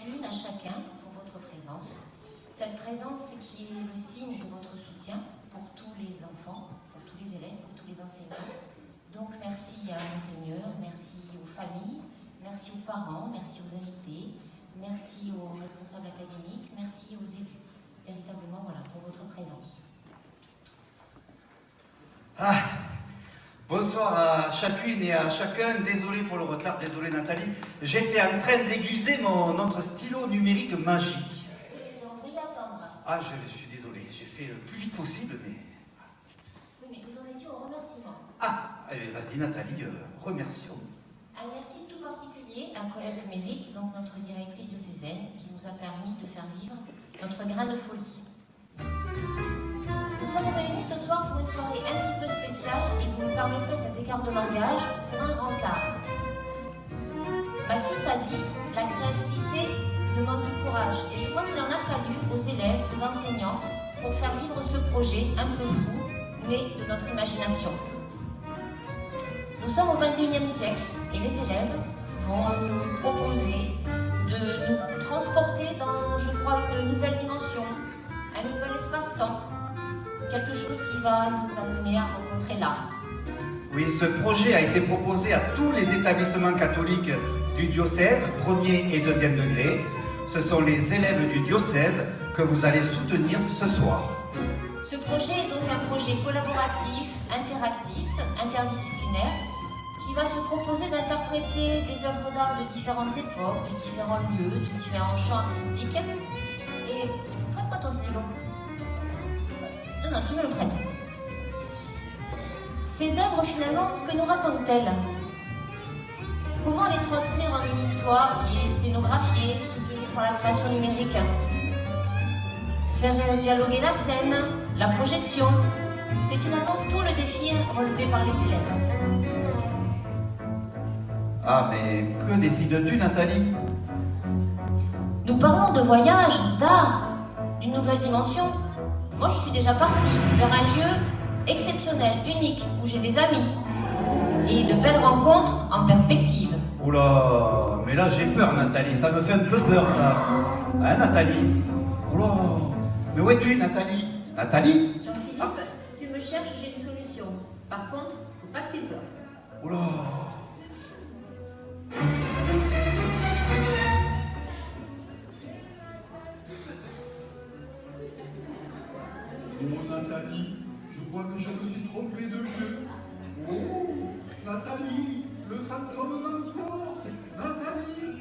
chacune, à chacun pour votre présence. Cette présence qui est le signe de votre soutien pour tous les enfants, pour tous les élèves, pour tous les enseignants. Donc merci à Monseigneur, merci aux familles, merci aux parents, merci aux invités, merci aux responsables académiques, merci aux élus. Véritablement, voilà, pour votre présence. Bonsoir à chacune et à chacun. Désolé pour le retard, désolé Nathalie. J'étais en train d'aiguiser notre stylo numérique magique. J'ai envie d'attendre. Je suis désolé, j'ai fait le plus vite possible, mais... Oui, mais nous en étions au remerciement. Vas-y Nathalie, remercions. Un merci tout particulier à Colette Méric, donc notre directrice diocésaine, qui nous a permis de faire vivre notre grain de folie. Nous sommes réunis ce soir pour une soirée un petit peu spéciale et vous me permettrez cet écart de langage pour un rencard. Mathis a dit « La créativité demande du courage » et je crois qu'il en a fallu aux élèves, aux enseignants pour faire vivre ce projet un peu fou, né de notre imagination. Nous sommes au XXIe siècle et les élèves vont nous proposer de nous transporter dans, je crois, une nouvelle dimension, un nouvel espace-temps, quelque chose qui va nous amener à rencontrer l'art. Oui, ce projet a été proposé à tous les établissements catholiques du diocèse, premier et deuxième degré. Ce sont les élèves du diocèse que vous allez soutenir ce soir. Ce projet est donc un projet collaboratif, interactif, interdisciplinaire, qui va se proposer d'interpréter des œuvres d'art de différentes époques, de différents lieux, de différents champs artistiques. Et prête-moi ton stylo. Non, tu me le prêtes. Ces œuvres, finalement, que nous racontent-elles? Comment les transcrire en une histoire qui est scénographiée, soutenue par la création numérique? Faire dialoguer la scène, la projection, c'est finalement tout le défi relevé par les élèves. Mais que décides-tu, Nathalie? Nous parlons de voyage, d'art, d'une nouvelle dimension. Moi, je suis déjà partie vers un lieu exceptionnel, unique, où j'ai des amis et de belles rencontres en perspective. Oula, mais là j'ai peur, Nathalie, ça me fait un peu peur, ça. Hein, Nathalie? Oula, mais où es-tu, Nathalie? Nathalie? Jean-Philippe, tu me cherches, j'ai une solution. Par contre, faut pas que t'aies peur. Oula. Oh Nathalie, je crois que je me suis trompé de lieu. Oh Nathalie, le fantôme m'emporte. Nathalie.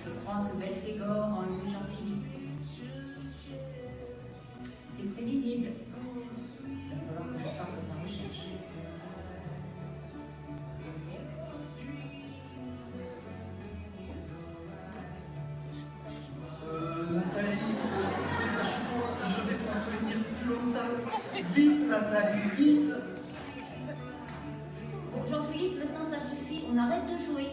Je crois que Belphégor a enlevé Jean-Philippe. C'était prévisible. Il va falloir que je parte à sa recherche. Nathalie, lâche-toi, je vais pas venir plus longtemps. Vite Nathalie, vite. Bon, Jean-Philippe, maintenant ça suffit, on arrête de jouer.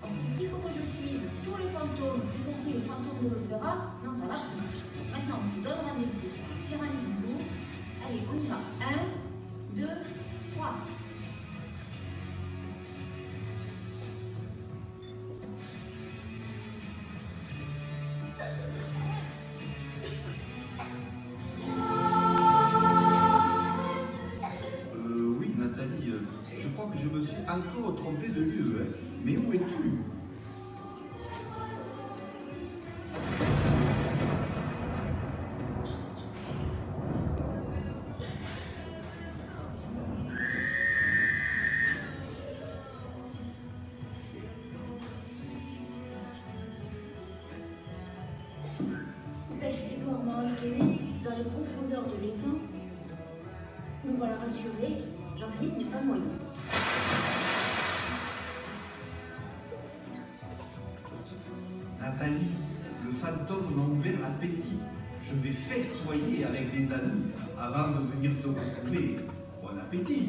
Parce que s'il faut que je suive tous les fantômes, y compris les fantômes de l'opéra, non, ça va plus. Maintenant, on se donne rendez-vous. Pyramide du Louvre. Allez, on y va. 1, 2, 3. Oui Nathalie, je crois que je me suis encore trompé de lieu. Hein. Mais où es-tu? Belphégor m'a entraîné dans les profondeurs de l'étang. Nous voilà rassurés, Jean-Philippe n'est pas noyé. Nathalie, le fantôme m'a ouvert l'appétit. Je vais festoyer avec des amis avant de venir te retrouver. Bon appétit.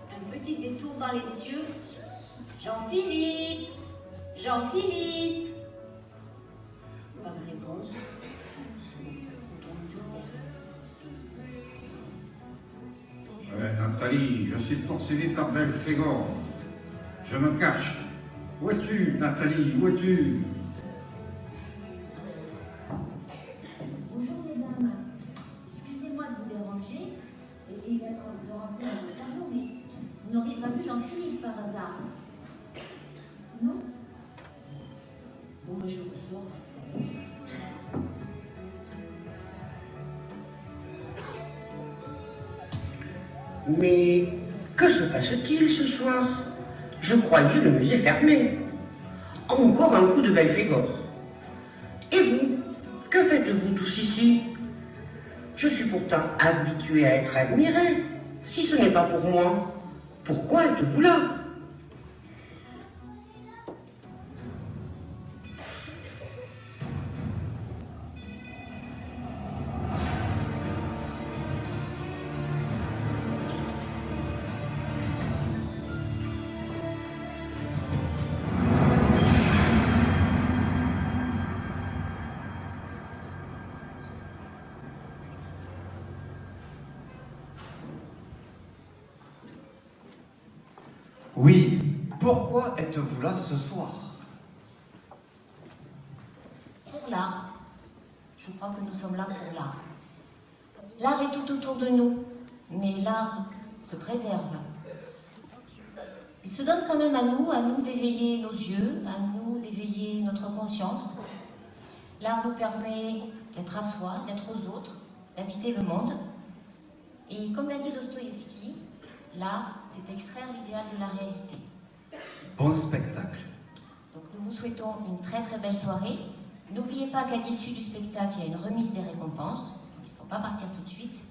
Un petit détour dans les cieux. Jean-Philippe! Jean-Philippe! Pas de réponse. Nathalie, je suis poursuivi par Belphégor. Je me cache. Où es-tu, Nathalie? Où es-tu? Bonjour mesdames, excusez-moi de vous déranger et d'être de rentrer dans le tableau, mais vous n'auriez pas vu Jean-Philippe par hasard? Non? Bon, ben, je vous sors. Mais que se passe-t-il ce soir? Je croyais le musée fermé. Encore un coup de Belphégor. Et vous, que faites-vous tous ici? Je suis pourtant habitué à être admiré. Si ce n'est pas pour moi, pourquoi êtes-vous là? Oui, pourquoi êtes-vous là ce soir? Pour l'art. Je crois que nous sommes là pour l'art. L'art est tout autour de nous, mais l'art se préserve. Il se donne quand même à nous d'éveiller nos yeux, à nous d'éveiller notre conscience. L'art nous permet d'être à soi, d'être aux autres, d'habiter le monde. Et comme l'a dit Dostoïevski, l'art, c'est extraire l'idéal de la réalité. Bon spectacle. Donc nous vous souhaitons une très très belle soirée. N'oubliez pas qu'à l'issue du spectacle, il y a une remise des récompenses. Donc il ne faut pas partir tout de suite.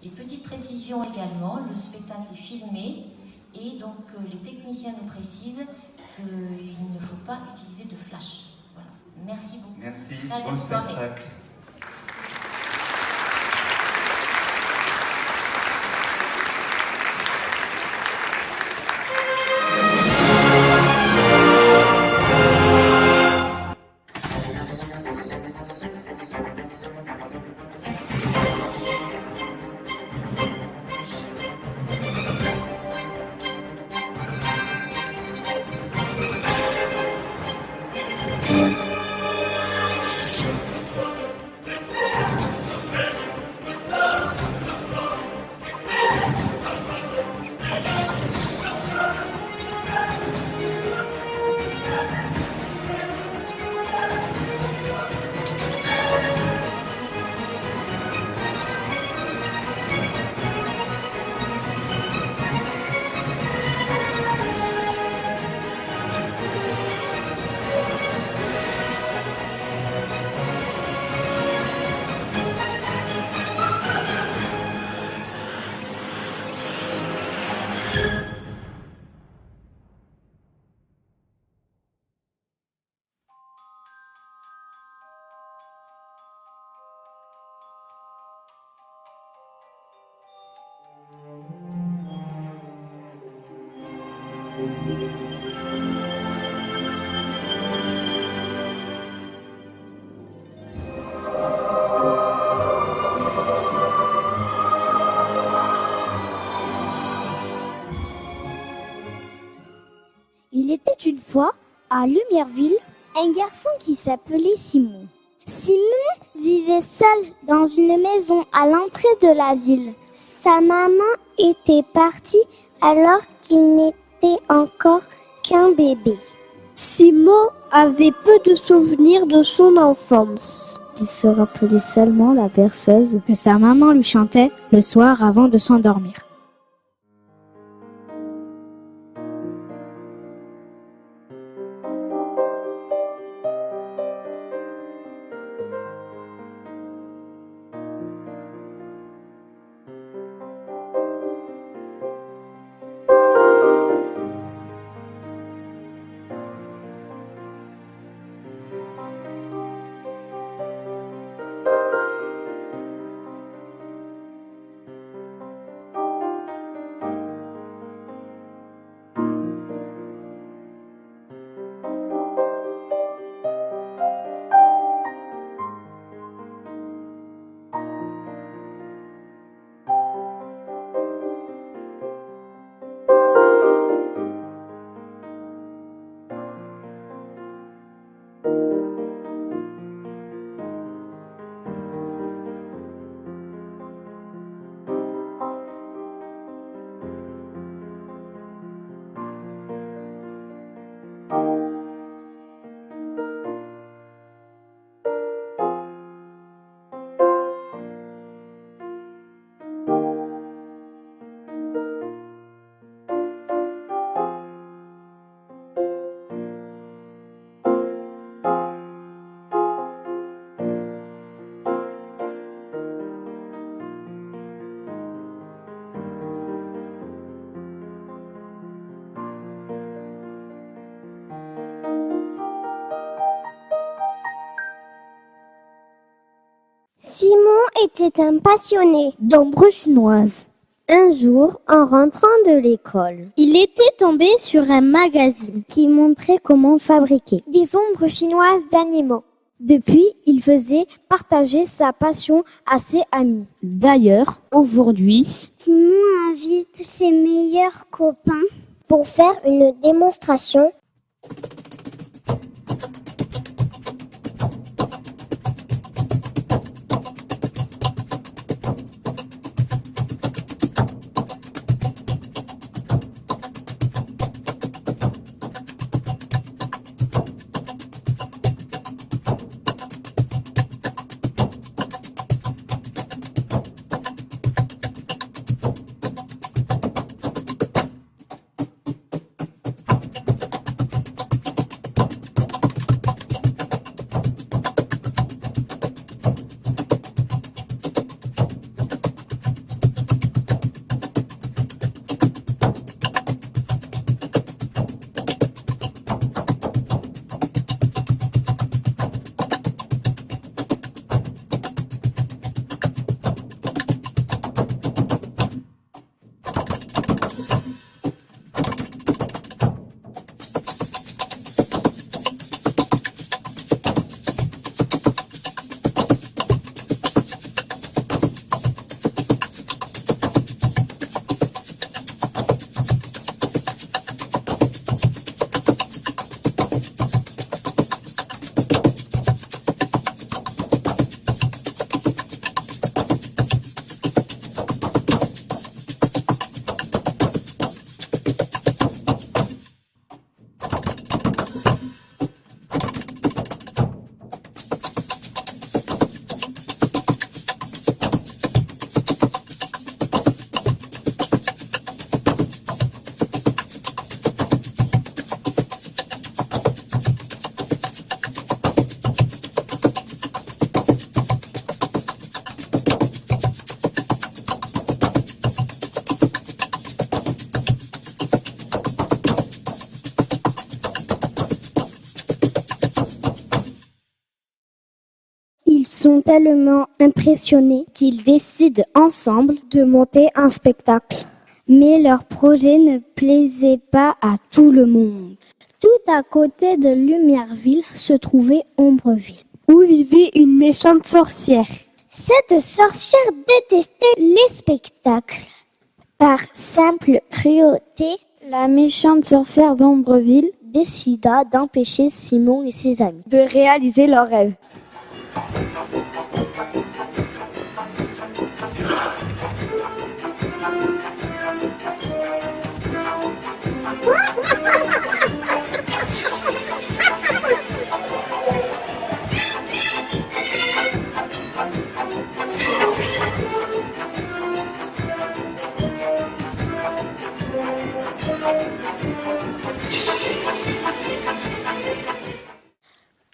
Et petite précision également, le spectacle est filmé et donc les techniciens nous précisent qu'il ne faut pas utiliser de flash. Voilà. Merci beaucoup. Merci, Très bon belle soirée. spectacle. Il était une fois, à Lumierville, un garçon qui s'appelait Simon. Simon vivait seul dans une maison à l'entrée de la ville. Sa maman était partie alors qu'il n'était encore qu'un bébé. Simon avait peu de souvenirs de son enfance. Il se rappelait seulement la berceuse que sa maman lui chantait le soir avant de s'endormir. Simon était un passionné d'ombres chinoises. Un jour, en rentrant de l'école, il était tombé sur un magazine qui montrait comment fabriquer des ombres chinoises d'animaux. Depuis, il faisait partager sa passion à ses amis. D'ailleurs, aujourd'hui, Simon invite ses meilleurs copains pour faire une démonstration. Ils sont tellement impressionnés qu'ils décident ensemble de monter un spectacle. Mais leur projet ne plaisait pas à tout le monde. Tout à côté de Lumierville se trouvait Ombreville, où vivait une méchante sorcière. Cette sorcière détestait les spectacles. Par simple cruauté, la méchante sorcière d'Ombreville décida d'empêcher Simon et ses amis de réaliser leurs rêves.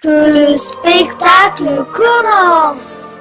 Que le spectacle commence!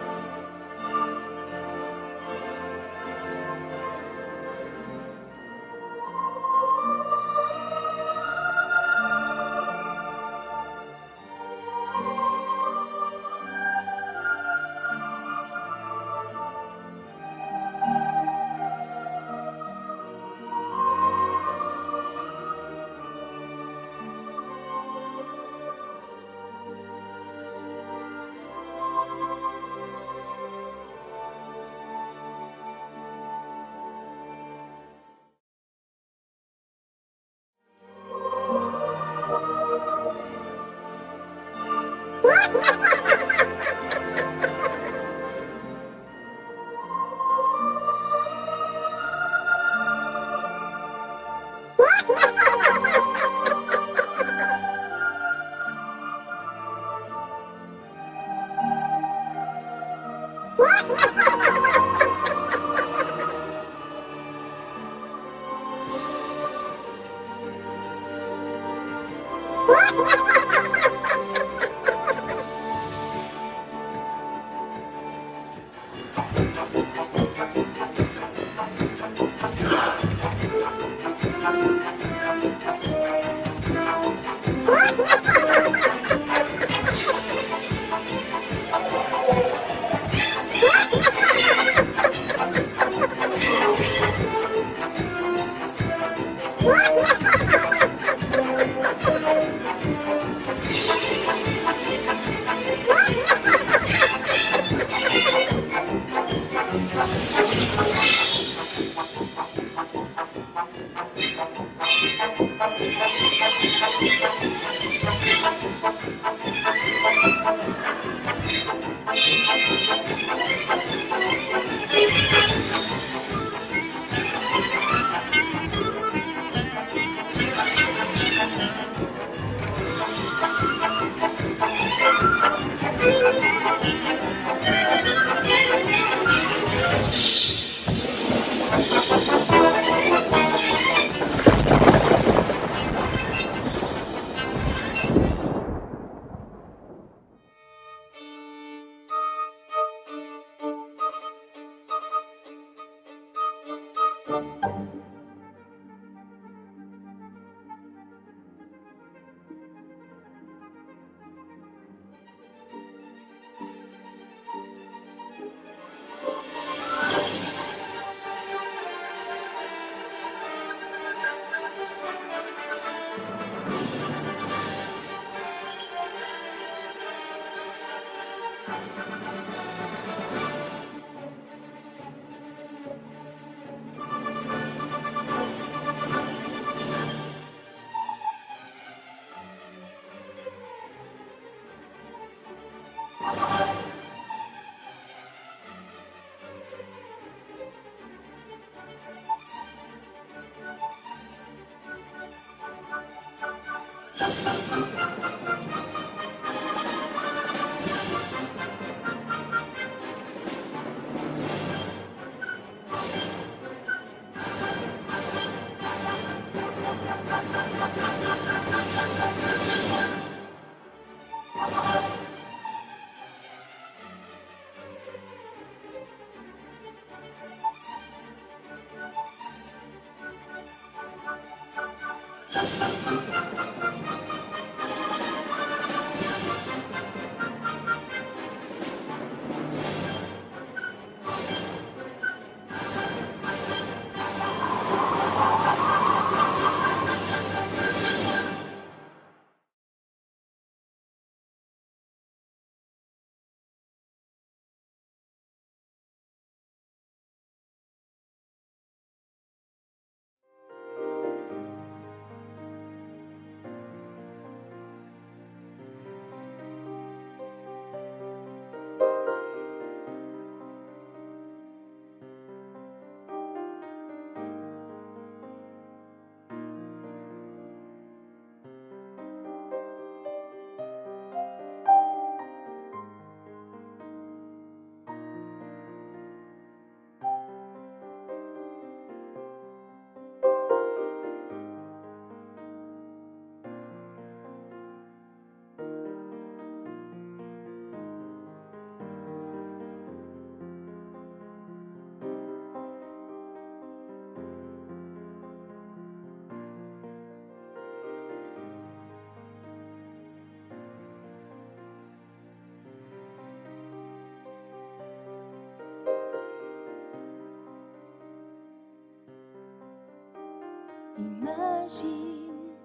Imagine,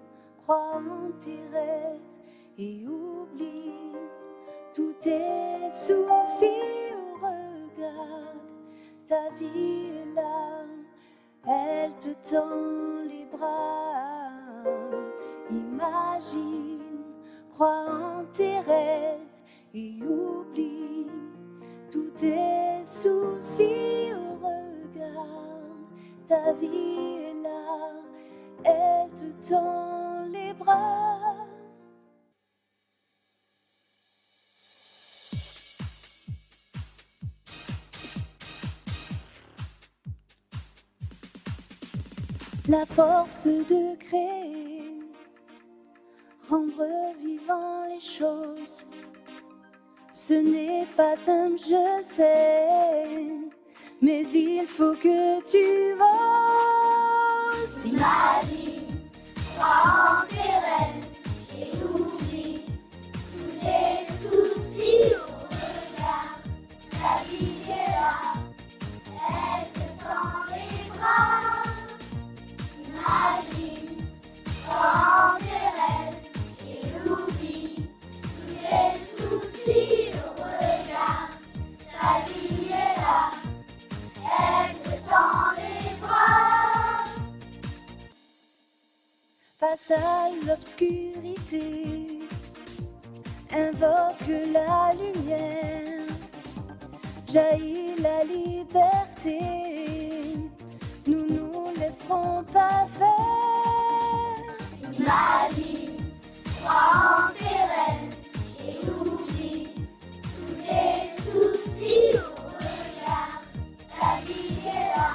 crois en tes rêves et oublie tous tes soucis. Regarde, ta vie est là, elle te tend les bras. Imagine, crois en tes rêves et oublie tous tes soucis. Regarde, ta vie est là, elle te tend les bras. La force de créer, rendre vivant les choses, ce n'est pas simple, je sais, mais il faut que tu oses. Imagine, crois en tes rêves et oublie tous tes soucis. Regarde, la vie est là, elle te tend les bras. Imagine, crois en tes rêves et oublie tous tes soucis. Regarde, la vie est là, elle te tend les bras. Face à l'obscurité, invoque la lumière, jaillit la liberté, nous nous laisserons pas faire. Imagine, crois en tes rêves et oublie tous tes soucis. Regarde, la vie est là,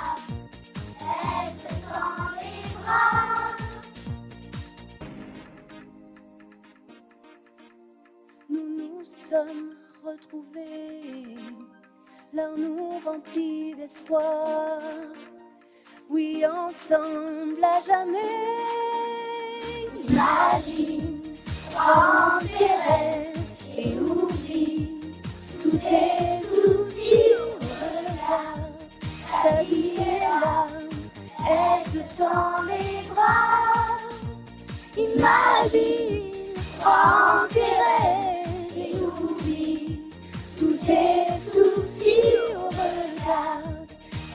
elle te tend les bras. Nous nous sommes retrouvés, l'un nous remplit d'espoir. oui ensemble à jamais. Imagine, crois en tes rêves et oublie tous tes soucis. Regarde, ta vie est là, elle te tend les bras. Imagine, crois en tes rêves et oublie tous tes soucis. Regarde,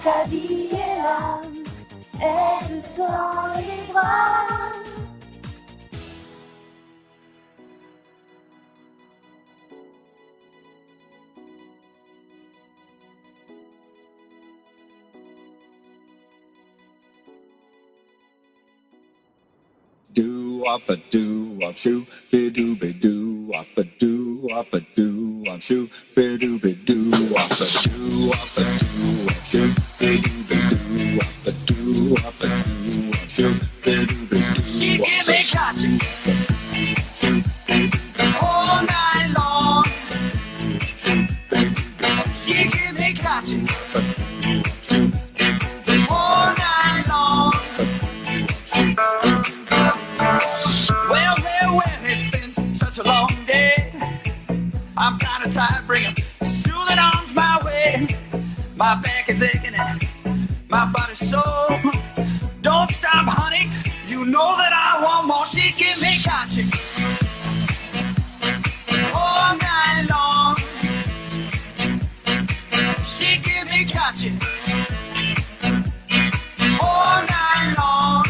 ta vie est là, elle te tend les bras. Do wop a do wop shoo, be do be do wop a do wop a do wop shoo, be do be do wop a do wop a do wop shoo, be do be do wop a do wop a do wop shoo, be do be do. She give me cotton all night long. She give me cotton all night long. Well, it's been such a long day. I'm kinda tired, bring 'em soothing arms my way. My back is aching and my body's sore. Don't stop, honey, you know that I want more. She give me cotton all night long. She give me cotton all night long.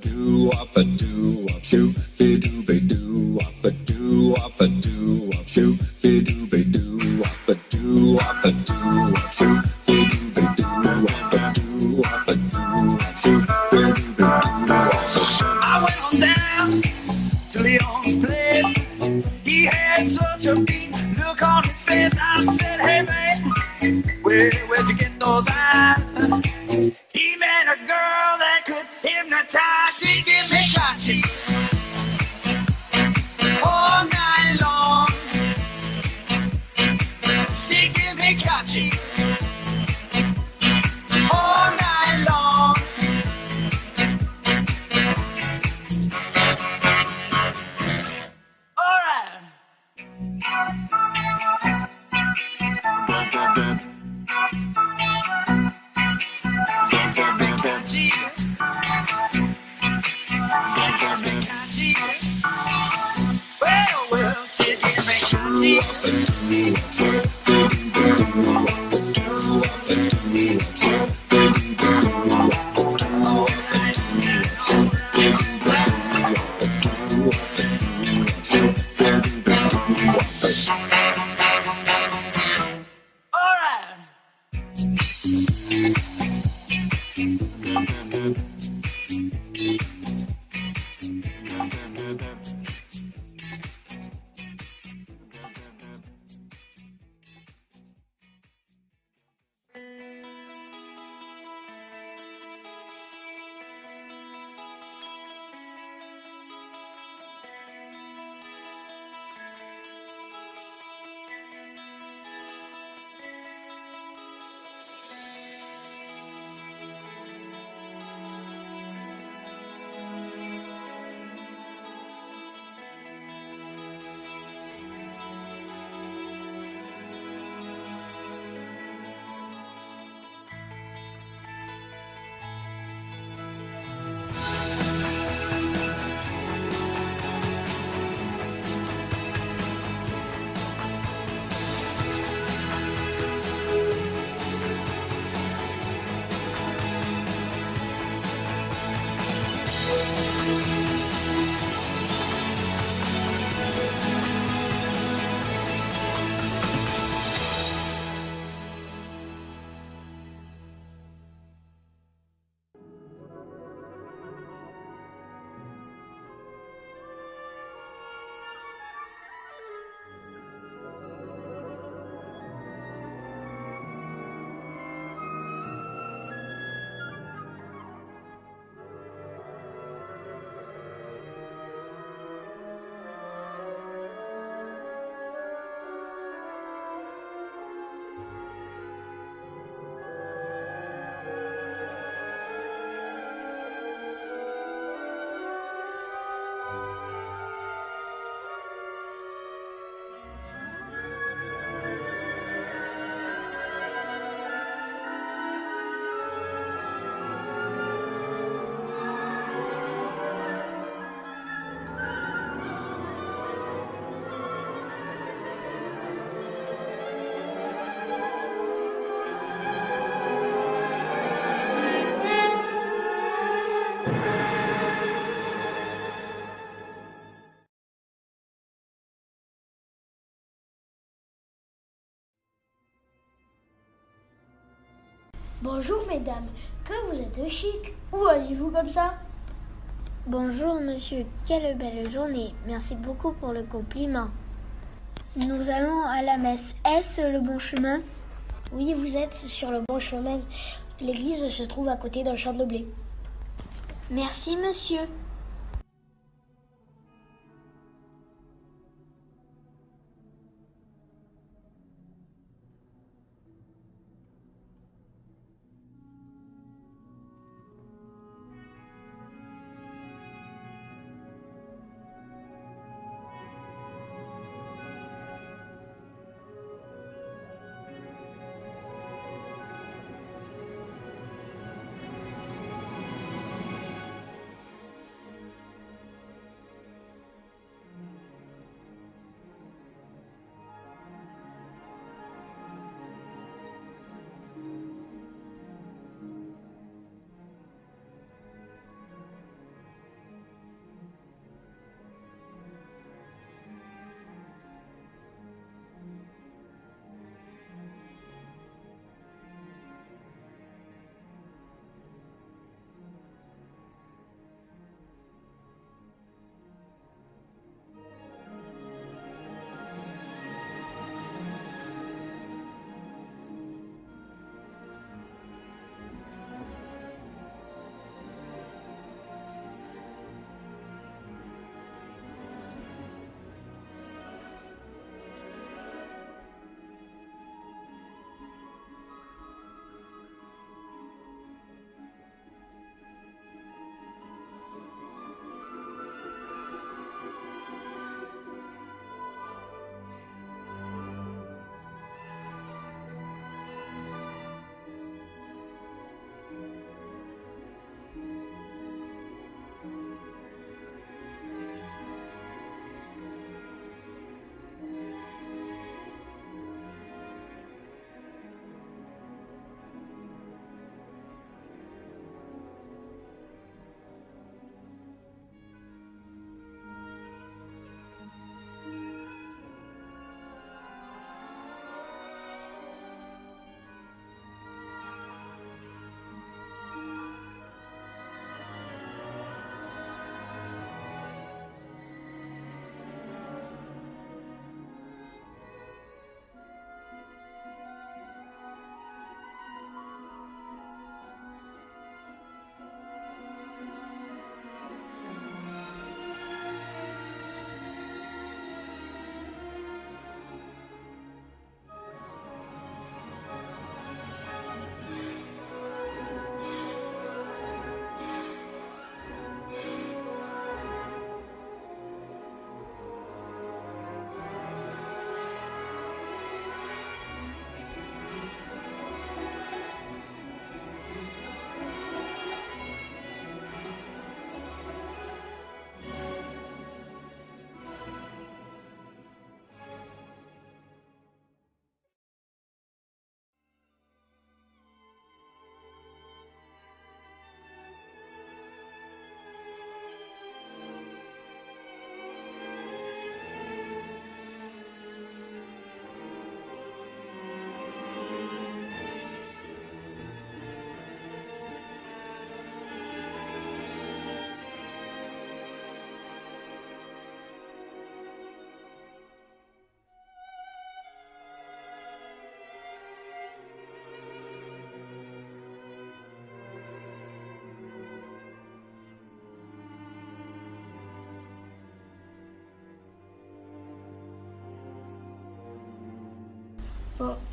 Do wop a do wop shoo, be do be do wop a do wop a do wop shoo, be do be do wop a do wop a do wop shoo, be do be do wop a do wop a do wop shoo, be do be do wop a do. I went on down to Leon's place. He had such a beat look on his face. I said, hey man, where'd you get those eyes? He met a girl that could hypnotize. She give me cotton all night long. She give me cotton all night long. All right. She give me cotton. Well, she give me all right. Bonjour mesdames, que vous êtes chic. Où allez-vous comme ça? Bonjour monsieur, quelle belle journée. Merci beaucoup pour le compliment. Nous allons à la messe. Est-ce le bon chemin? Oui, vous êtes sur le bon chemin. L'église se trouve à côté d'un champ de blé. Merci monsieur.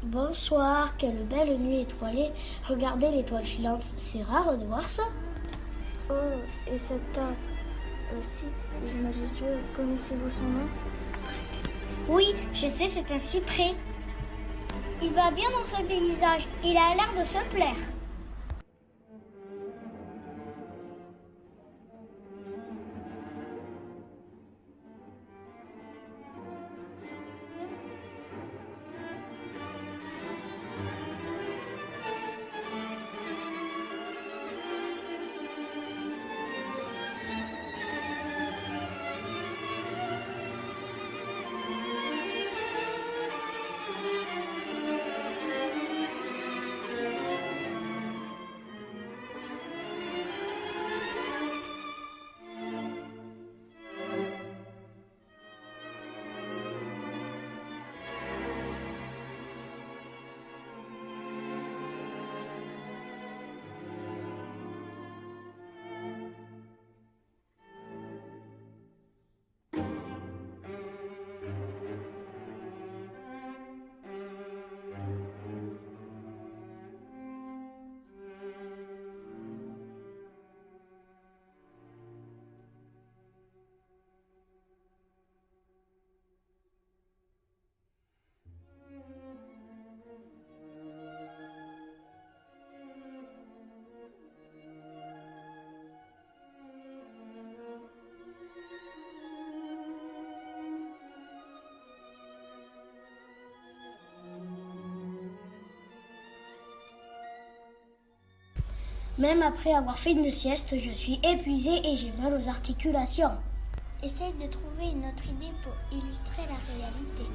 Bonsoir, quelle belle nuit étoilée. Regardez l'étoile filante, c'est rare de voir ça. Oh, et cet arbre aussi, il est majestueux. Connaissez-vous son nom? Oui, je sais, c'est un cyprès. Il va bien dans ce paysage. Il a l'air de se plaire. Même après avoir fait une sieste, je suis épuisée et j'ai mal aux articulations. Essaye de trouver une autre idée pour illustrer la réalité,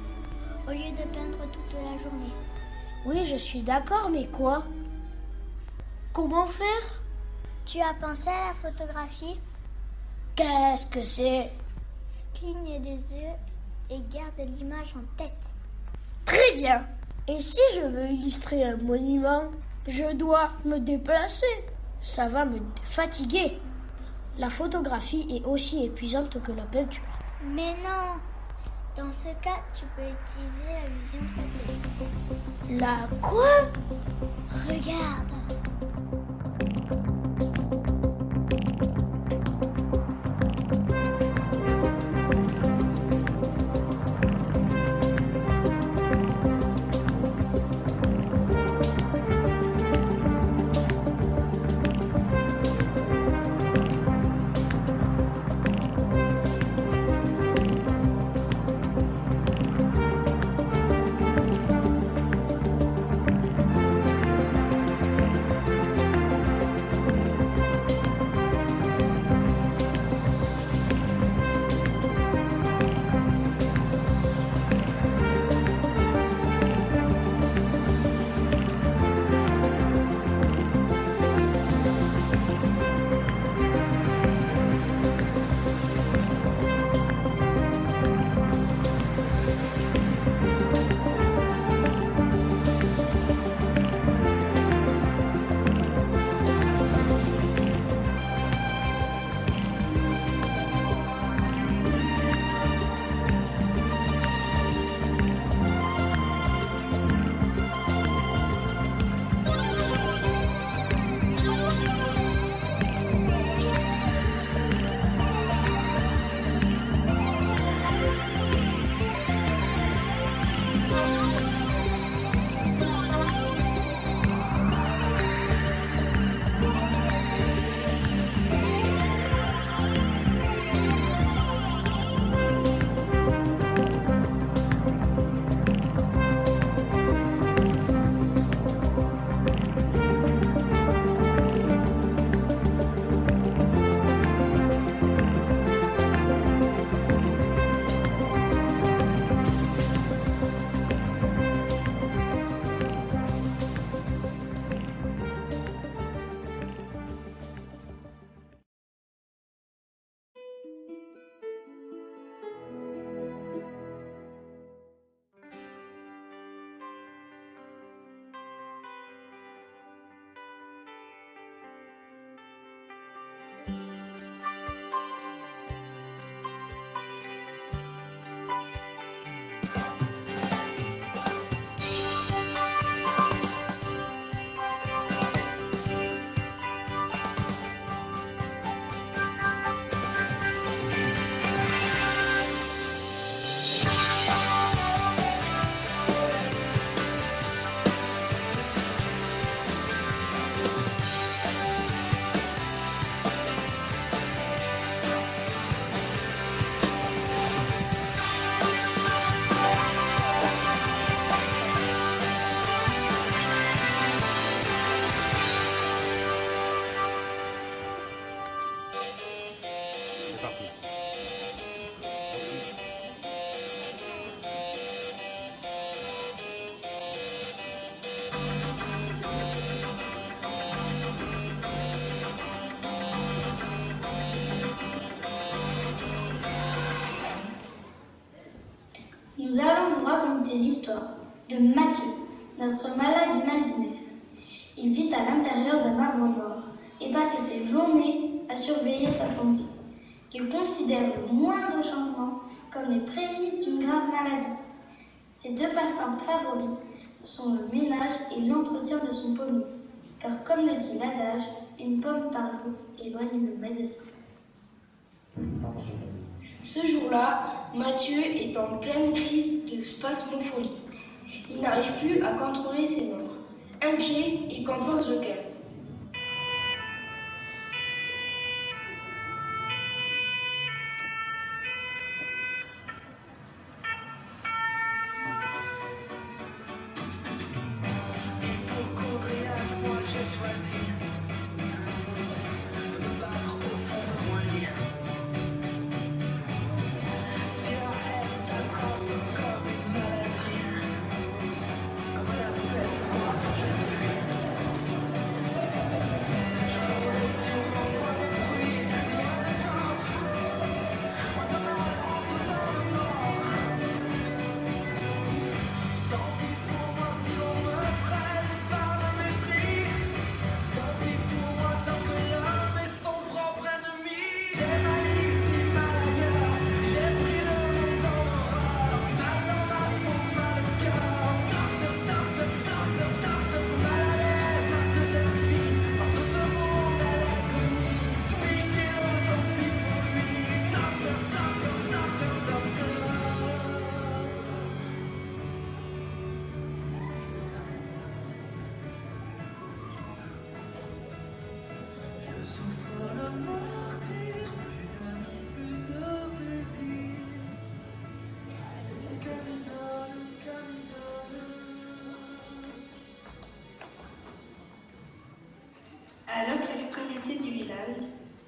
au lieu de peindre toute la journée. Oui, je suis d'accord, mais quoi? Comment faire? Tu as pensé à la photographie? Qu'est-ce que c'est? Cligne des yeux et garde l'image en tête. Très bien. Et si je veux illustrer un monument, je dois me déplacer. Ça va me fatiguer. La photographie est aussi épuisante que la peinture. Mais non! Dans ce cas, tu peux utiliser la vision satellite. La quoi? Regarde! Nous allons vous raconter l'histoire de Mathieu, notre malade imaginaire. Il vit à l'intérieur d'un arbre mort et passe ses journées à surveiller sa santé. Il considère le moindre changement comme les prémices d'une grave maladie. Ses deux passe-temps favoris sont le ménage et l'entretien de son pommier, car comme le dit l'adage, une pomme par jour éloigne le médecin. Ce jour-là, Mathieu est en pleine crise de spasmophilie. Il n'arrive plus à contrôler ses nombres. Inquiet, il compose le 15. Pour courir, moi j'ai choisi final,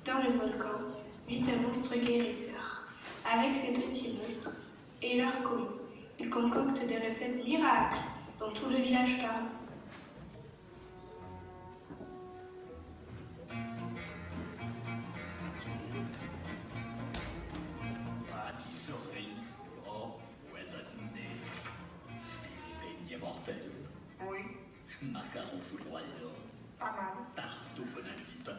dans le volcan, vit un monstre guérisseur. Avec ses petits monstres et leurs commis, il concocte des recettes miracles dont tout le village parle. Pâtisserie, empoisonné. Beignet mortel. Oui. Macaron foudroyant. Pas mal. Tarte au venin de vipère.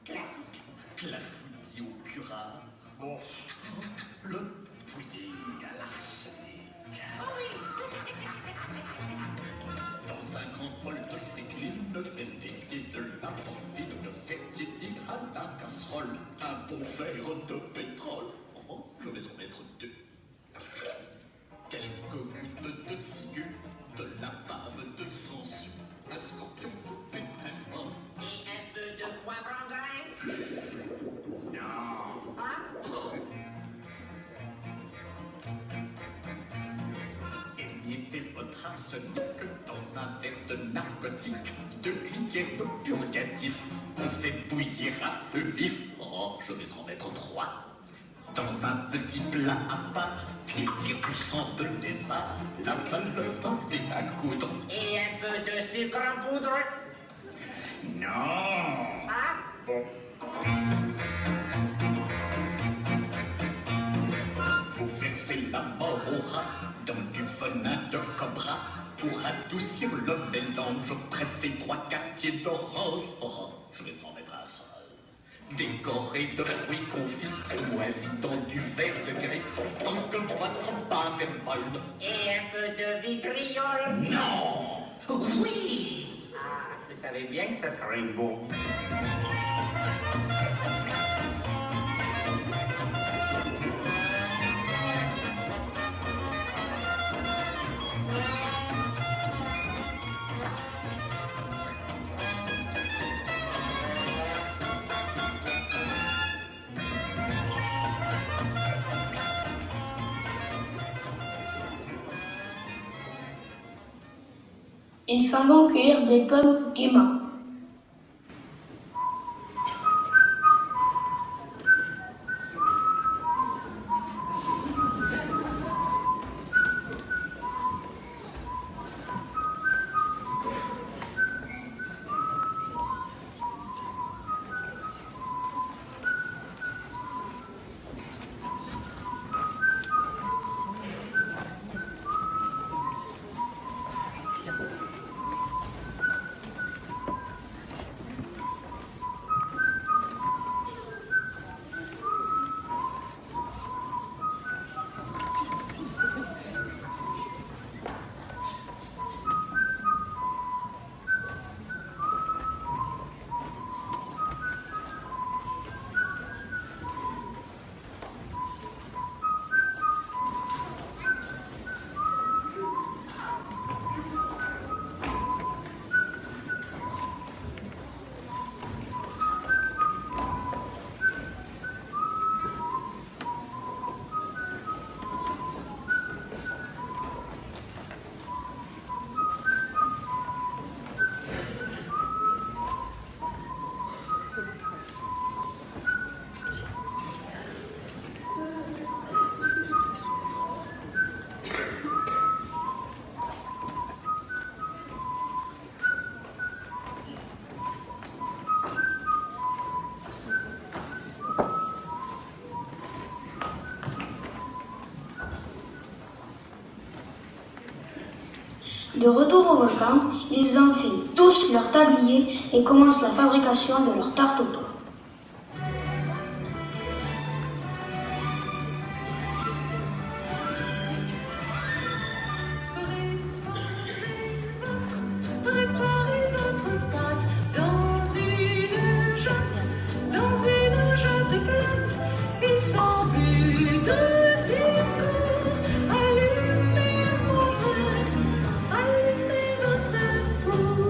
Classique. Clafoutis au curare. Bon. Le pudding à l'arsenic. Dans un grand bol de strychnine, des déliés de la morphine, de fêtier tigre à la casserole, un bon verre de pétrole. Oh, je vais en mettre 2. Quelques gouttes de ciguë, de la bave de sangsue, un scorpion coupé très fin. Et un peu de poivre en grain. Non. Hein? Éliez votre arsenic dans un verre de narcotique, de cuillères de purgatif, on fait bouillir à feu vif. Oh, je vais en mettre 3. Dans un petit plat à part, pétir du sang de lézard, la valeur d'un thé à coudre. Et un peu de sucre en poudre. Non. Ah, Bon. Vous versez la mort au rat dans du venin de cobra. Pour adoucir le mélange, pressez 3 quartiers d'orange. Oh, je vais en mettre un seul. Décoré de fruits confits, moisis dans du verre de griffe, tant que votre base est molle. et un peu de vitriol. Non. Oui. Ah, je savais bien que ça serait beau. Ils s'en vont cueillir des pommes gaiement. De retour au volcan, ils enfilent tous leur tablier et commencent la fabrication de leur tarte aux pommes. Préparez votre pâte dans une jatte plate et sans but de discours. Allumez votre four.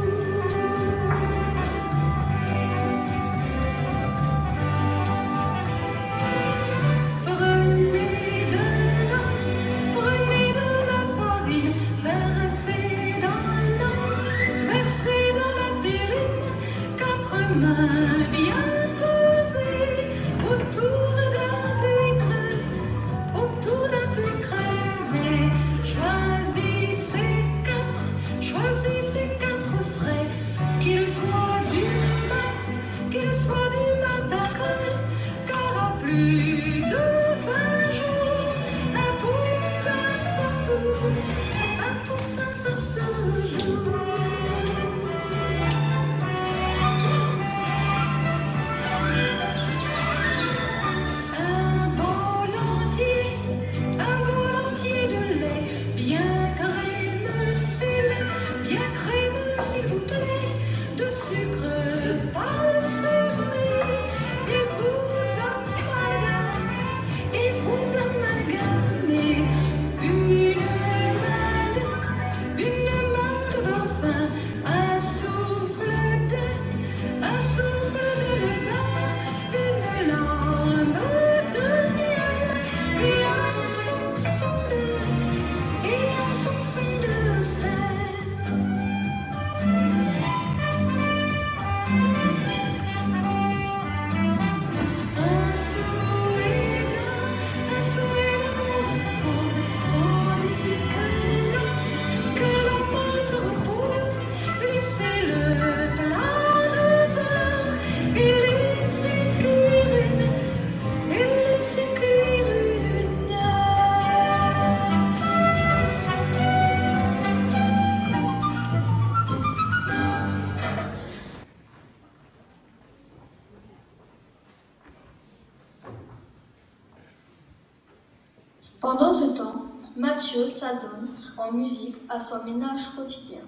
Pendant ce temps, Mathieu s'adonne en musique à son ménage quotidien.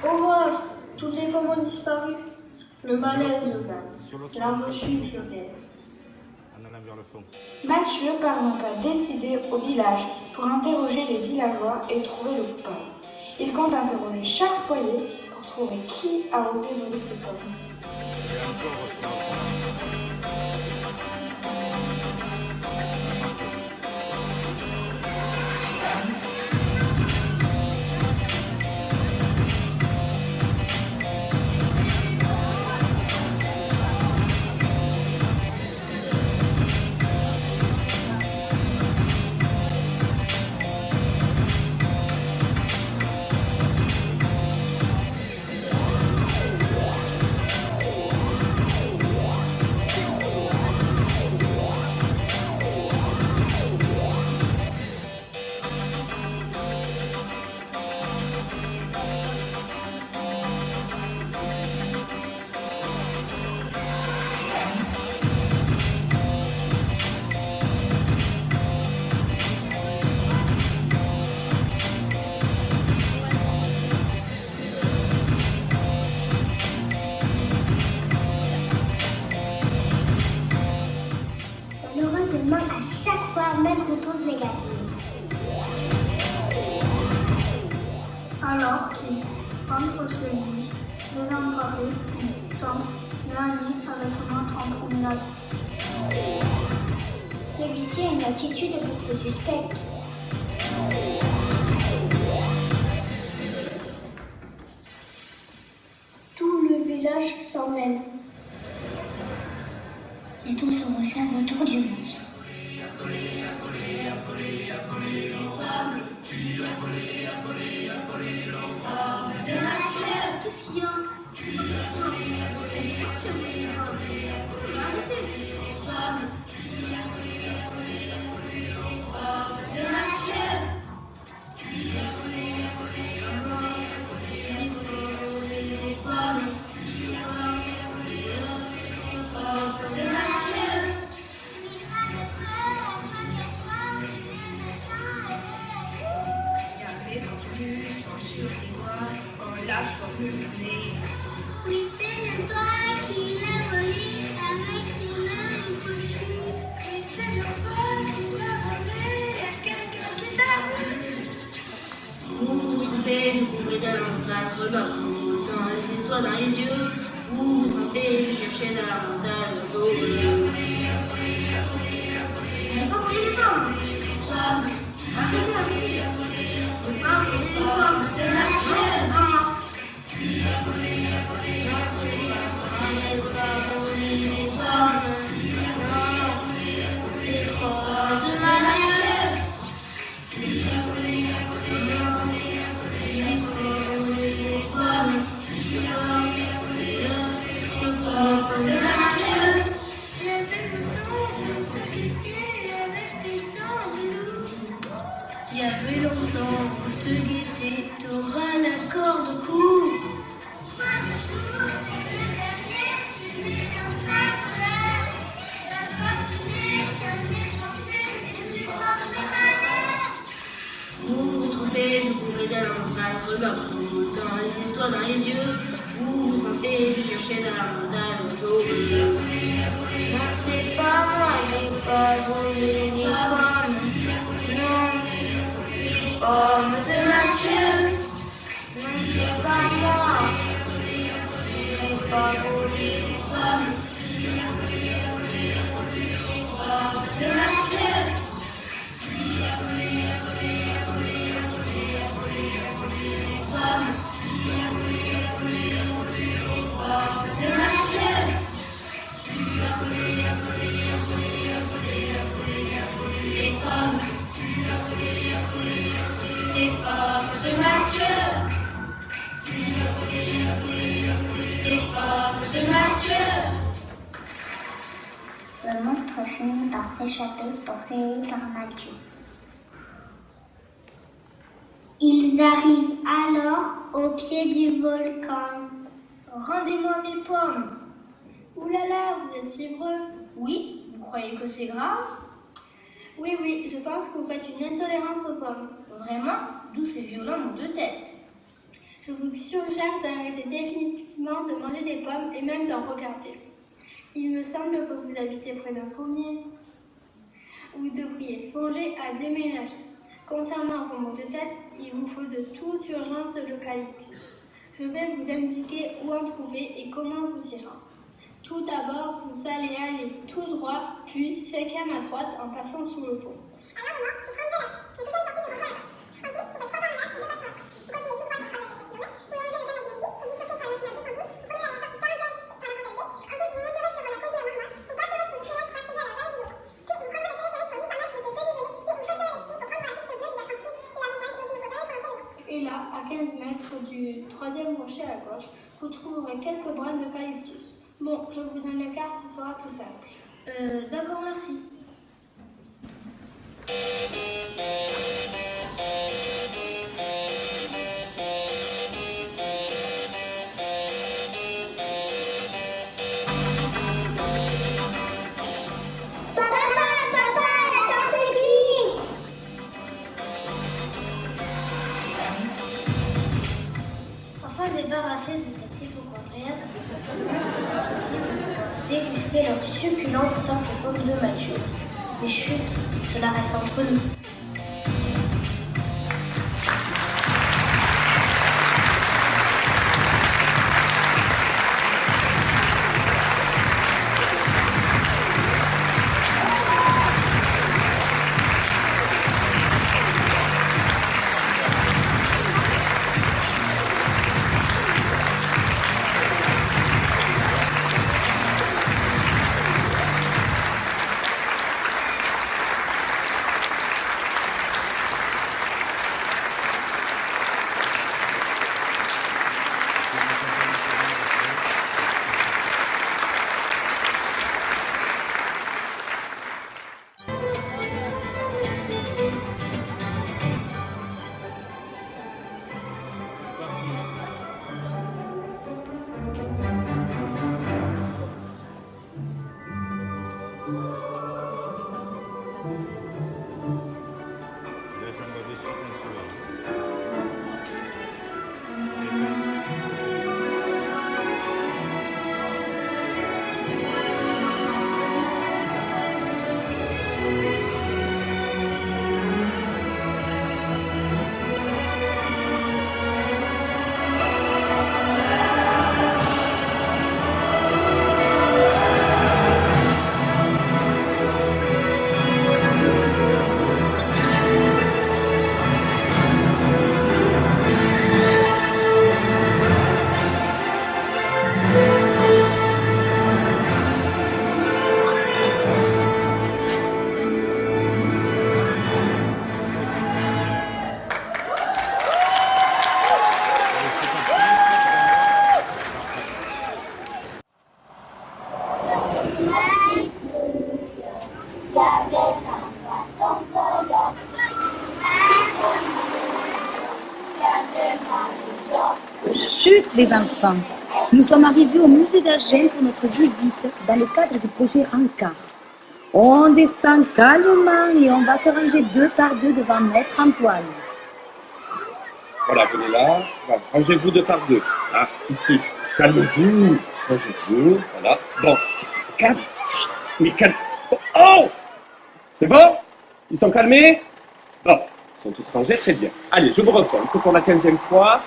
Horreur! Toutes les femmes ont disparu. Le malaise le gagne. La chute le guerre. Mathieu part donc à décider au village pour interroger les villageois et trouver le coupable. Il compte interroger chaque foyer pour trouver qui a osé voler ses pommes. nuit, l'énorme paré, temps, le année avec une montre en promenade. Celui-ci a une attitude plus que suspecte. Tout le village s'en mêle. Et tout se resserre autour du monstre. Qu'est-ce qu'il y a? C'est quoi cette histoire? Est-ce que tu as volé les pommes? On va arrêter. Oui, c'est toi qui l'as volé avec tes mains crochues. Oui, c'est bien toi qui l'as volé à quelqu'un qui t'a vu. Vous vous trompez, je courais davantage, regarde-vous dans les étoiles, dans les yeux. Vous vous trompez, je cherchais davantage l'oiseau. J'ai pas volé les pommes. Arrêtez. J'ai pas volé les pommes. Non, c'est pas moi. Il y avait longtemps, on te guettait, t'auras la corde au cou. Moi, ce jour, c'est le dernier, tu n'es qu'un simple. D'abord, tu n'es qu'un échanger, et tu portes ma lettre. Vous vous trompez, je courais davantage, regarde-vous dans les étoiles, dans les yeux. Vous vous trompez, je cherchais davantage l'oiseau. Non, c'est pas moi, j'ai pas volé les pommes. Non, les pommes de Mathieu. Non, c'est pas moi, j'ai pas volé les pommes. De Mathieu. Le monstre finit par s'échapper, poursuivi par Mathieu. Ils arrivent alors au pied du volcan. Rendez-moi mes pommes. Ouh là là, vous êtes fiévreux. Oui, vous croyez que c'est grave? Oui, je pense que vous faites une intolérance aux pommes. Vraiment? D'où ces violents maux de tête? Je vous suggère d'arrêter définitivement de manger des pommes et même d'en regarder. Il me semble que vous habitez près d'un pommier. Vous devriez songer à déménager. Concernant vos maux de tête, il vous faut de toute urgence l'eucalyptus. Je vais vous indiquer où en trouver et comment vous y rendre. Tout d'abord, vous allez aller tout droit, puis 5e à droite en passant sous le pont. Et là, à 15 mètres du 3e rocher à gauche, vous trouverez quelques brins d'eucalyptus. Bon, je vous donne la carte, ce sera plus simple. D'accord, merci. Enfin débarrassés de cette hypochondriaque, déguster leur succulente tarte aux pommes de Mathieu. Mais chut, cela reste entre nous. les enfants. Nous sommes arrivés au musée d'Agen pour notre visite dans le cadre du projet Rancard. On descend calmement et on va se ranger 2 par 2 devant Maître Antoine. Voilà, venez là. Voilà, rangez-vous 2 par 2. Là, ici. Calmez-vous. Rangez-vous. Voilà. Bon. Calme. Mais calme. Oh! C'est bon? Ils sont calmés? Bon. Ils sont tous rangés, très bien. Allez, je vous recompte. C'est pour la 15e fois.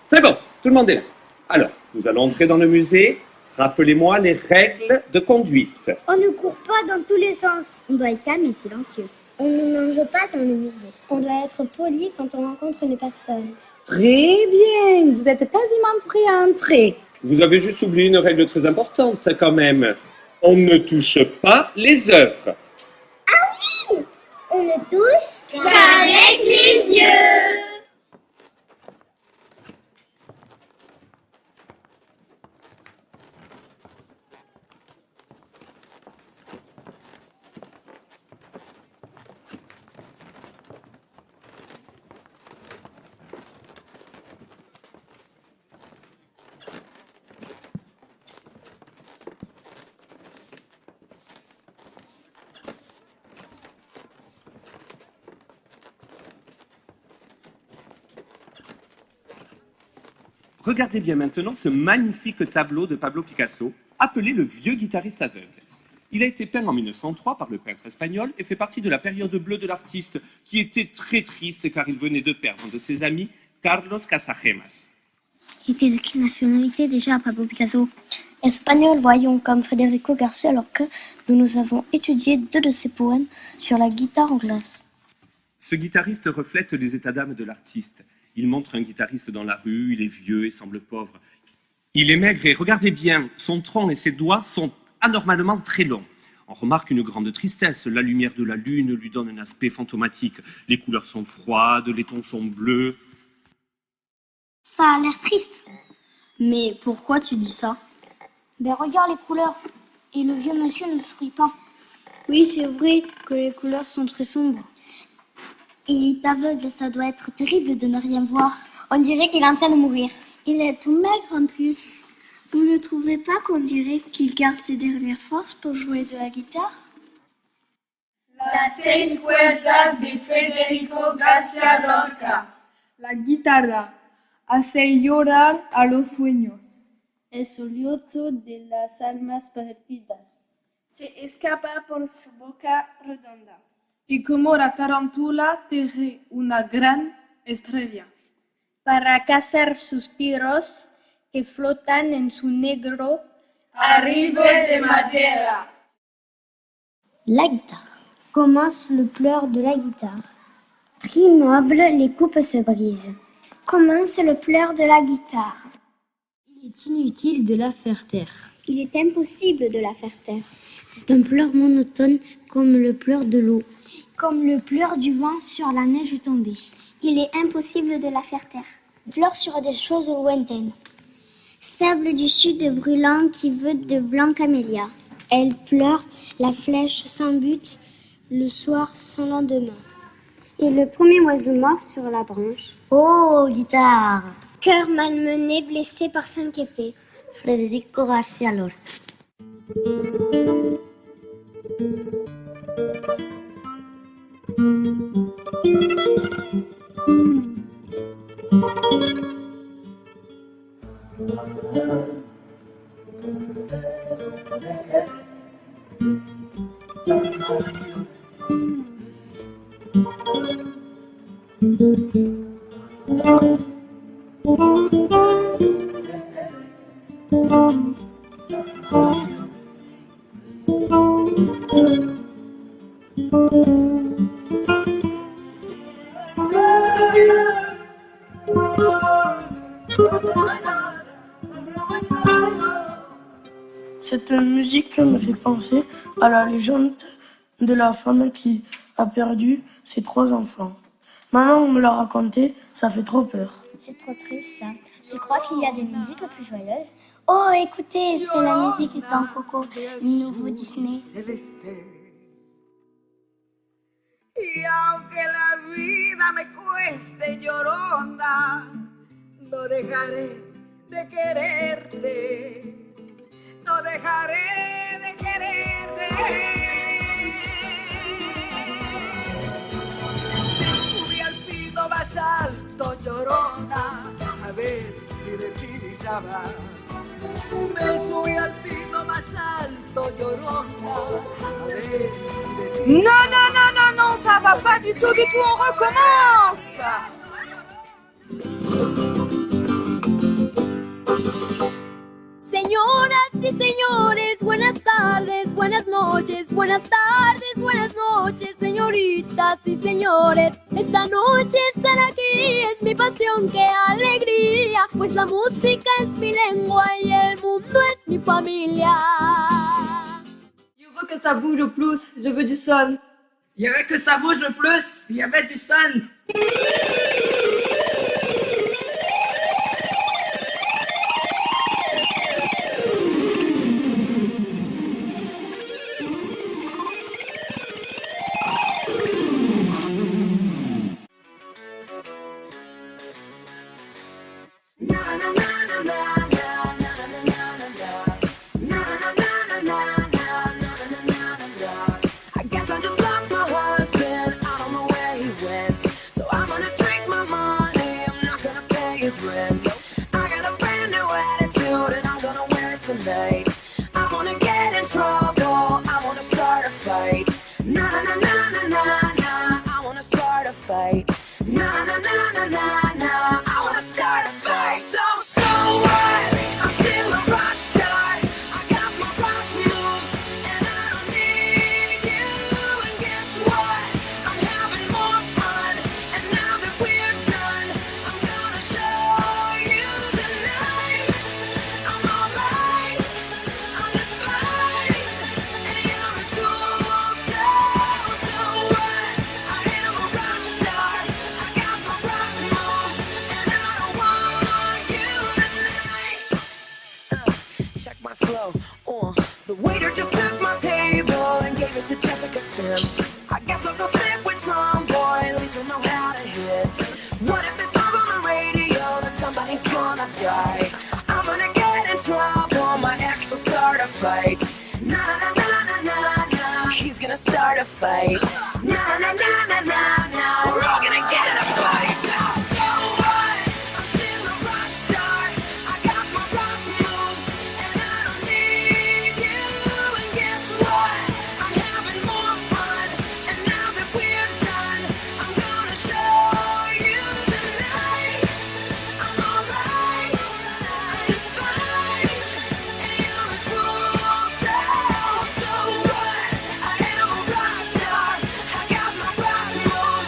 C'est bon. Tout le monde est là. Alors, nous allons entrer dans le musée. Rappelez-moi les règles de conduite. On ne court pas dans tous les sens. On doit être calme et silencieux. On ne mange pas dans le musée. On doit être poli quand on rencontre une personne. Très bien, vous êtes quasiment prêts à entrer. Vous avez juste oublié une règle très importante quand même. On ne touche pas les œuvres. Ah oui! On ne touche qu'avec les yeux. Regardez bien maintenant ce magnifique tableau de Pablo Picasso, appelé le vieux guitariste aveugle. Il a été peint en 1903 par le peintre espagnol et fait partie de la période bleue de l'artiste, qui était très triste car il venait de perdre un de ses amis, Carlos Casagemas. Il était de quelle nationalité déjà, Pablo Picasso? Espagnol, voyons, comme Federico Garcia, alors que nous avons étudié 2 de ses poèmes sur la guitare en glace. Ce guitariste reflète les états d'âme de l'artiste. Il montre un guitariste dans la rue, il est vieux et semble pauvre. Il est maigre et regardez bien, son tronc et ses doigts sont anormalement très longs. On remarque une grande tristesse, la lumière de la lune lui donne un aspect fantomatique. Les couleurs sont froides, les tons sont bleus. Ça a l'air triste. Mais pourquoi tu dis ça? Ben regarde les couleurs. Et le vieux monsieur ne sourit pas. Oui, c'est vrai que les couleurs sont très sombres. Et il est aveugle, ça doit être terrible de ne rien voir. On dirait qu'il est en train de mourir. Il est tout maigre en plus. Vous ne trouvez pas qu'on dirait qu'il garde ses dernières forces pour jouer de la guitare? Las 6 cuerdas de Federico García Lorca. La guitarra hace llorar a los sueños. El sollozo de las almas perdidas. Se escapa por su boca redonda. Y como la tarántula teje una gran estrella. Para cazar suspiros que flotan en su negro arriba de madera. La guitare. Commence le pleur de la guitare. Prix noble, les coupes se brisent. Commence le pleur de la guitare. Il est inutile de la faire taire. Il est impossible de la faire taire. C'est un pleur monotone comme le pleur de l'eau. Comme le pleur du vent sur la neige tombée. Il est impossible de la faire taire. Pleure sur des choses lointaines. Sable du sud brûlant qui veut de blanc camélia. Elle pleure la flèche sans but, le soir sans lendemain. Et le premier oiseau mort sur la branche. Oh, guitare! Cœur malmené, blessé par 5 épées. Federico García Lorca. Cette musique me fait penser à la légende de la femme qui a perdu ses 3 enfants. Maman me l'a raconté, ça fait trop peur. C'est trop triste, ça. Je crois qu'il y a des musiques plus joyeuses. Oh, écoutez, c'est la musique dans Coco, le nouveau Disney. Y aunque la vida me cueste lloronda, no dejaré de quererte, no dejaré de quererte. Subí al pino más alto, llorona, a ver si de ti avisaba. Me subí al pino más alto, llorona, a ver si de ti... Non, non, non, non, non, ça va pas du tout, on recommence. Señoras y señores, buenas tardes, buenas noches, buenas tardes, buenas noches, señoritas y señores. Esta noche estar aquí es mi pasión, qué alegría, pues la música es mi lengua y el mundo es mi familia. Je veux que ça bouge plus, je veux du son. Il y avait que ça bouge le plus, il y avait du son. I guess I just lost my husband, I don't know where he went. So I'm gonna drink my money, I'm not gonna pay his rent. I got a brand new attitude and I'm gonna wear it tonight. I wanna get in trouble, I wanna start a fight. Na na na na na na na, I wanna start a fight. Na na na na na na, I wanna start a fight. So what? I'm still a rock star. I got my rock moves and I don't need you. And guess what? I'm having more fun. And now that we're done, I'm gonna show you tonight. I'm alright, I'm just fine. And you're a tool, so what? I am a rock star. I got my rock moves and I don't want you tonight. Check my flow. The waiter just took my table and gave it to Jessica Sims. I guess I'll go sit with Tom Boy, at least I'll know how to hit. What if this song's on the radio, then somebody's gonna die? I'm gonna get in trouble, my ex will start a fight. Na na na na na na, he's gonna start a fight. Na na na na na na, we're all gonna get in a fight. So what? I'm still a rock star. I got my rock moves and I don't need you. And guess what? I'm having more fun. And now that we're done, I'm gonna show you tonight. I'm alright, I'm just fine. And you're a tool, so what? I am a rock star. I got my rock moves.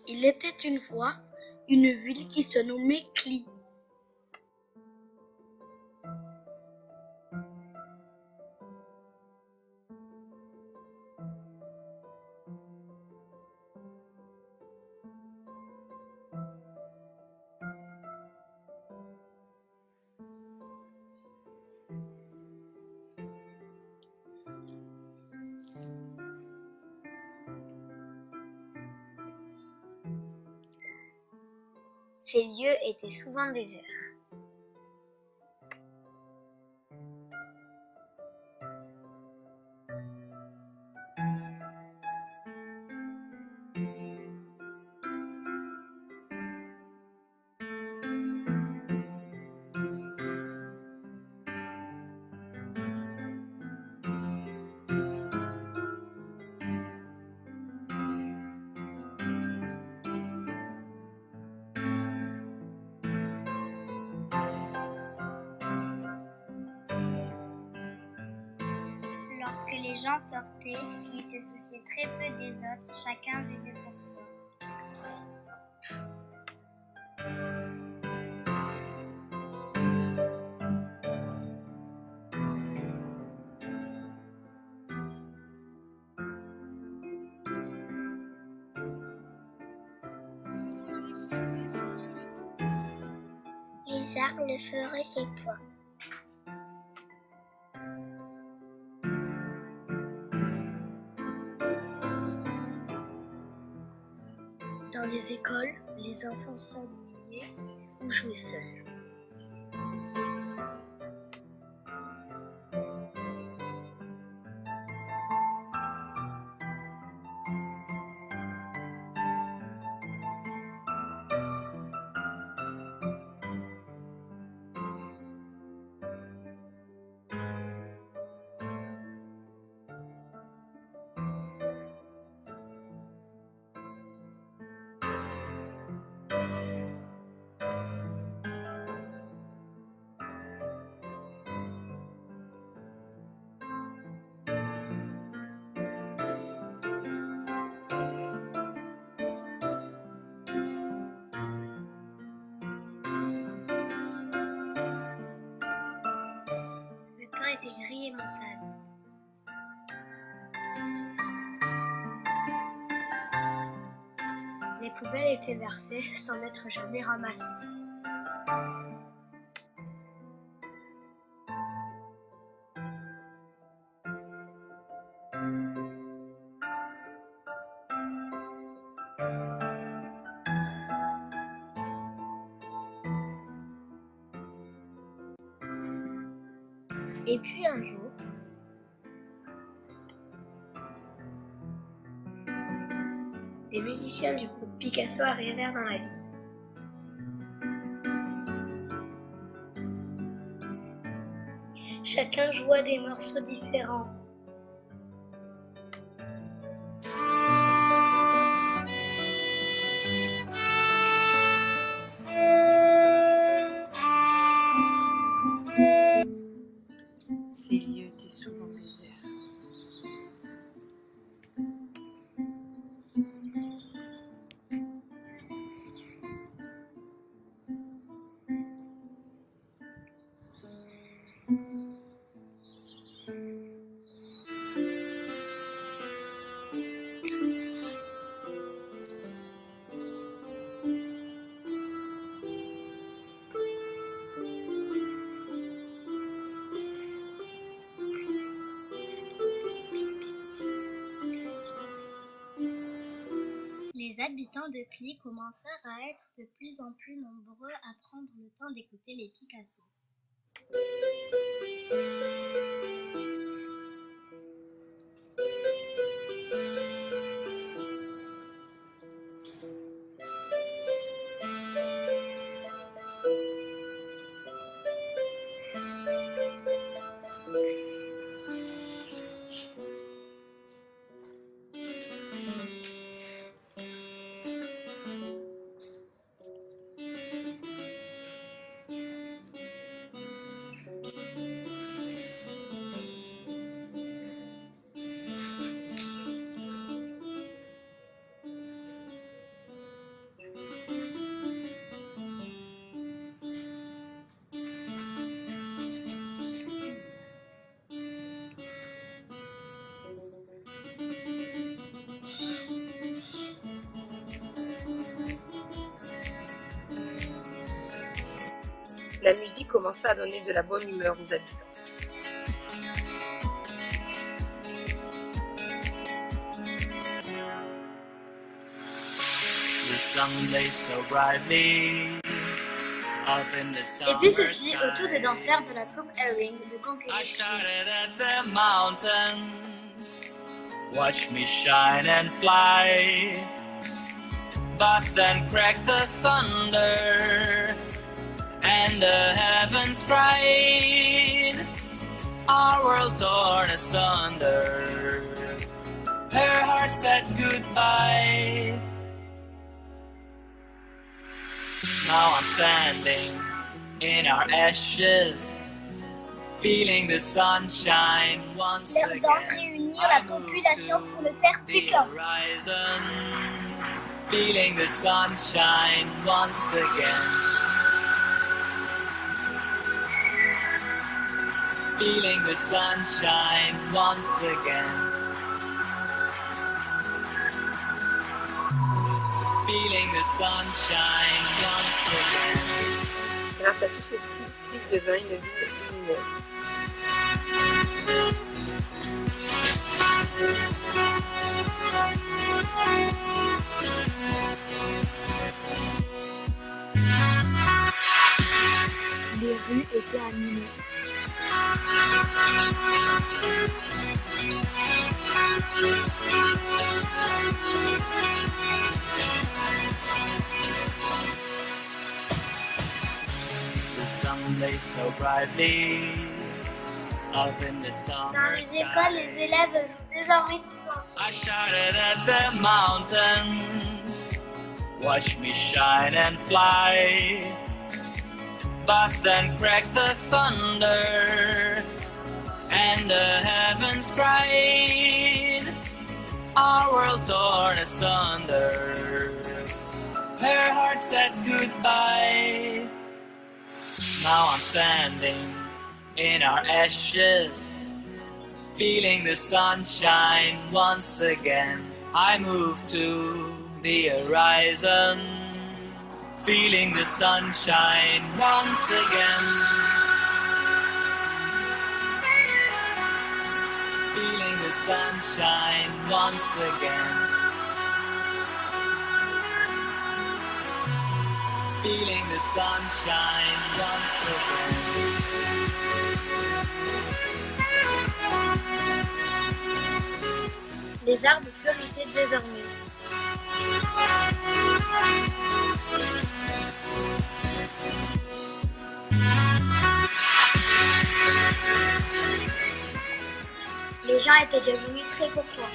Il était une fois une ville qui se nommait Cly. Ces lieux étaient souvent déserts. Lorsque les gens sortaient, ils se souciaient très peu des autres, chacun vivait pour soi. Lézard ne ferait ses points. Dans les écoles, les enfants s'ennuyaient ou jouaient seuls. Le temps était gris et maussade. Les poubelles étaient versées sans n'être jamais ramassées. Et puis un jour, des musiciens du groupe Picasso arrivèrent dans la ville. Chacun joua des morceaux différents. Ces lieux étaient souvent déserts. Les habitants de Cly commencèrent à être de plus en plus nombreux à prendre le temps d'écouter les Picasso. la musique commença à donner de la bonne humeur aux habitants. Et puis se fit autour des danseurs de la troupe Herring de conquérir. Watch me shine and fly, but then cracked the thunder, and the heavens cried, our world torn asunder. Her heart said goodbye. Now I'm standing in our ashes, feeling the sunshine once Leurs danses again. réunirent la population pour le faire piquant. Feeling the sunshine once again. Feeling the sunshine once again. Feeling the sunshine once again. Grâce à tout ceci, Click devint une ville lumineuse. Les rues étaient animées. The sun lay so brightly up in the Dans summer les sky. écoles, les élèves jouent désormais silence. I shouted at the mountains, watch me shine and fly. But then cracked the thunder, and the heavens cried, our world torn asunder. Her heart said goodbye. Now I'm standing in our ashes, feeling the sunshine once again. I move to the horizon, feeling the sunshine once again. Feeling the sunshine once again. Feeling the sunshine once again. Les arbres fleurissaient désormais. Les gens étaient devenus très courtois.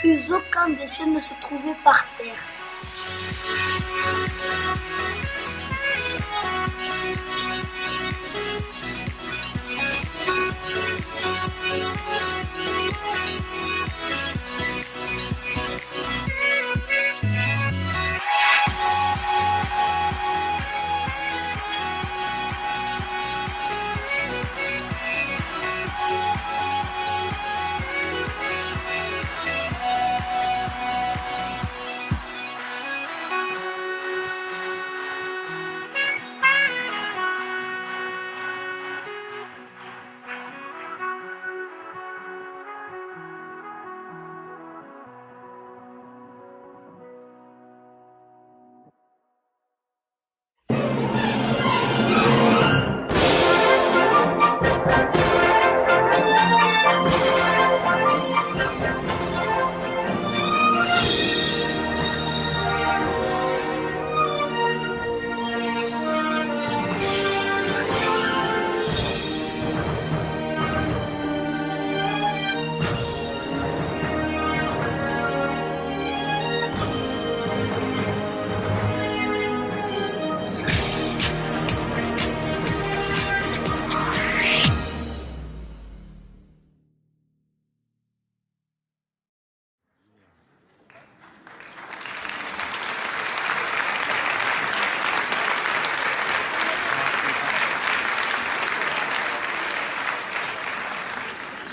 Plus aucun déchet ne se trouvait par terre.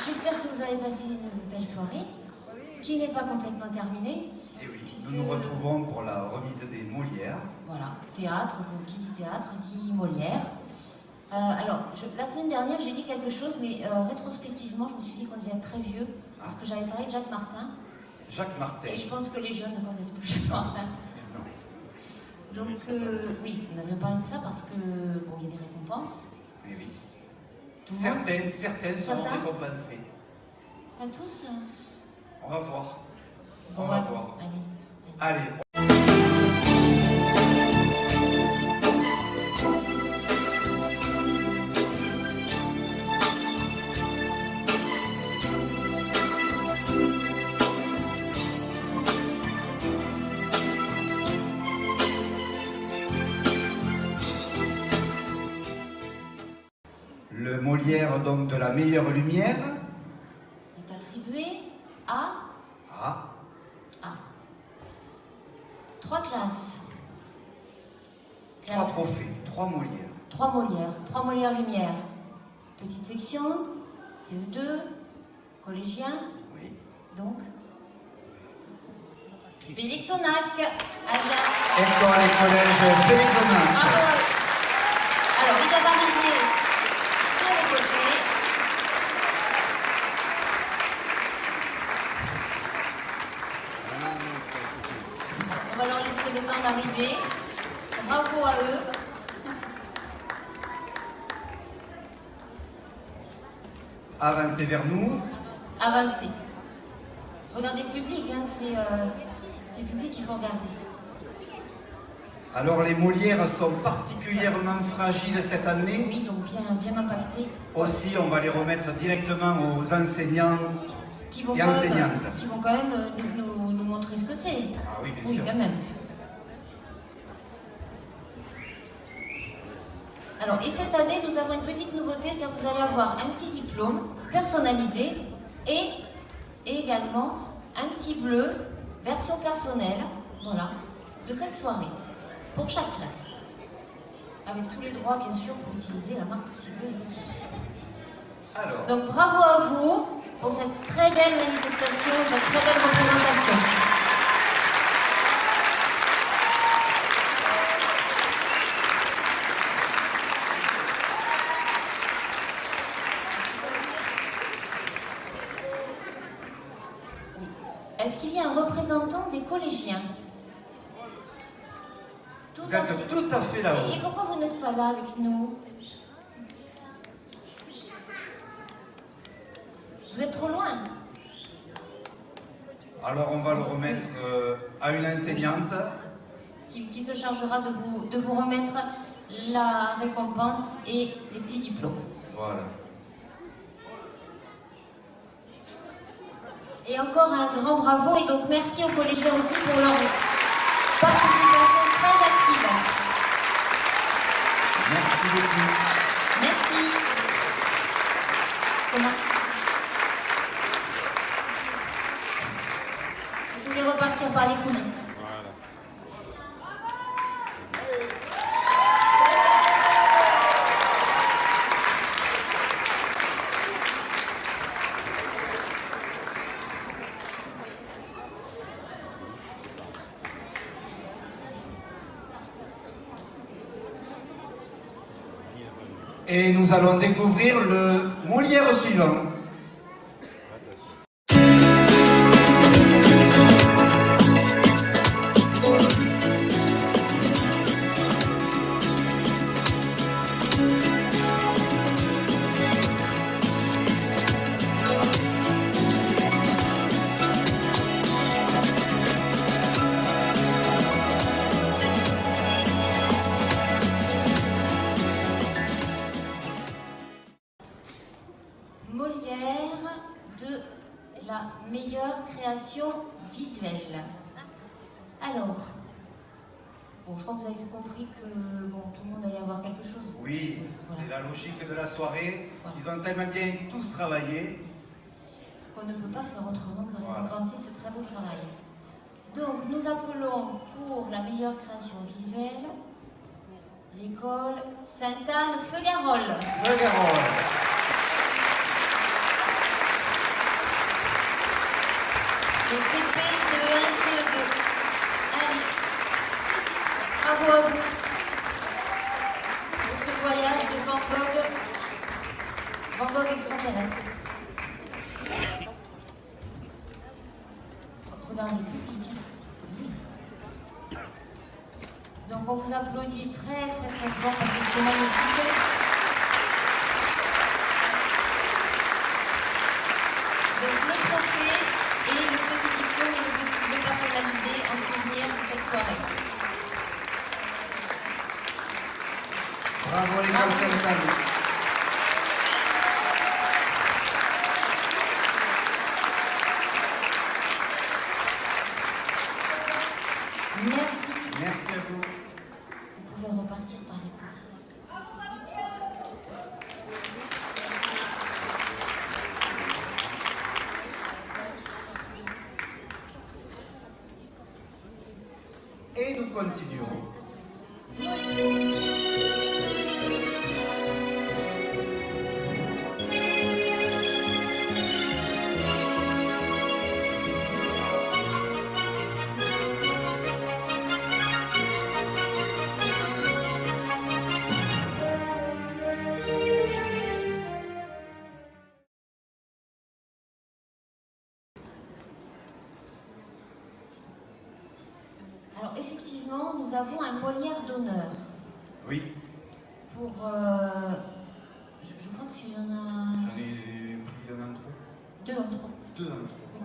j'espère que vous avez passé une belle soirée, qui n'est pas complètement terminée. Et oui, puisque... nous nous retrouvons pour la remise des Molières. Voilà, théâtre, qui dit théâtre dit Molière. Alors, la semaine dernière, j'ai dit quelque chose, mais rétrospectivement, je me suis dit qu'on devait être très vieux, parce que j'avais parlé de Jacques Martin. Jacques Martin. Et je pense que les jeunes ne connaissent plus Jacques Martin. Non. Donc, oui, on avait parlé de ça parce que, bon, il y a des récompenses. Et oui. Certaines seront récompensées. Pas tous. On va voir. Bon, on va voir. Allez. Le Molière donc de la meilleure lumière est attribué à 3 classes. 3 trophées, 3 Molières. 3 Molières, 3 Molières lumière. Petite section, CE2, collégien. Oui. Donc, Félix Onac, Agen. École et collège Félix Onac. Bravo. Alors, il doit arriver sur les côtés. On va leur laisser le temps d'arriver. Bravo à eux. Avancez vers nous. Avancez. Regardez le public, hein, c'est le public qu'il faut regarder. Alors les Molières sont particulièrement fragiles cette année. Oui, donc bien impactés. Aussi, on va les remettre directement aux enseignants et enseignantes. Qui vont quand même nous montrer ce que c'est. Ah oui, bien sûr. Oui, quand même. Alors, et cette année, nous avons une petite nouveauté, c'est que vous allez avoir un petit diplôme personnalisé et également un petit bleu, version personnelle, voilà, de cette soirée, pour chaque classe. Avec tous les droits, bien sûr, pour utiliser la marque Petit Bleu et pas de souci. Alors. Donc, bravo à vous pour cette très belle manifestation, cette très belle représentation. Est-ce qu'il y a un représentant des collégiens? Vous êtes tout à fait là-haut. Et pourquoi vous n'êtes pas là avec nous? Vous êtes trop loin. Alors on va le remettre à une enseignante. Qui se chargera de vous remettre la récompense et les petits diplômes. Voilà. Et encore un grand bravo et donc merci aux collégiens aussi pour leur participation très active. Merci beaucoup. Merci. Comment? Vous pouvez repartir par les coulisses. Et nous allons découvrir le Molière suivant. Molière de la meilleure création visuelle. Alors, bon, je crois que vous avez compris que bon, tout le monde allait avoir quelque chose. Oui, c'est la logique de la soirée. Ils ont tellement bien tous travaillé. Qu'on ne peut pas faire autrement que récompenser ce très beau travail. Donc, nous appelons pour la meilleure création visuelle l'école Sainte-Anne Feugarol. Feugarol. Van Gogh extraterrestre. Regardez le public. Oui. Donc on vous applaudit très très très fort parce que c'est magnifique. Donc le trophée et le petit diplôme et le petit bleu personnalisé en souvenir de cette soirée. Bravo l'école Saint-Anne. Merci. Merci à vous. Vous pouvez repartir par les coulisses. Et nous continuons. Alors effectivement, nous avons un Molière d'honneur. Oui. Pour... je crois que tu en as... J'en ai pris un en trop. Deux en trop. Deux en trop. Oui.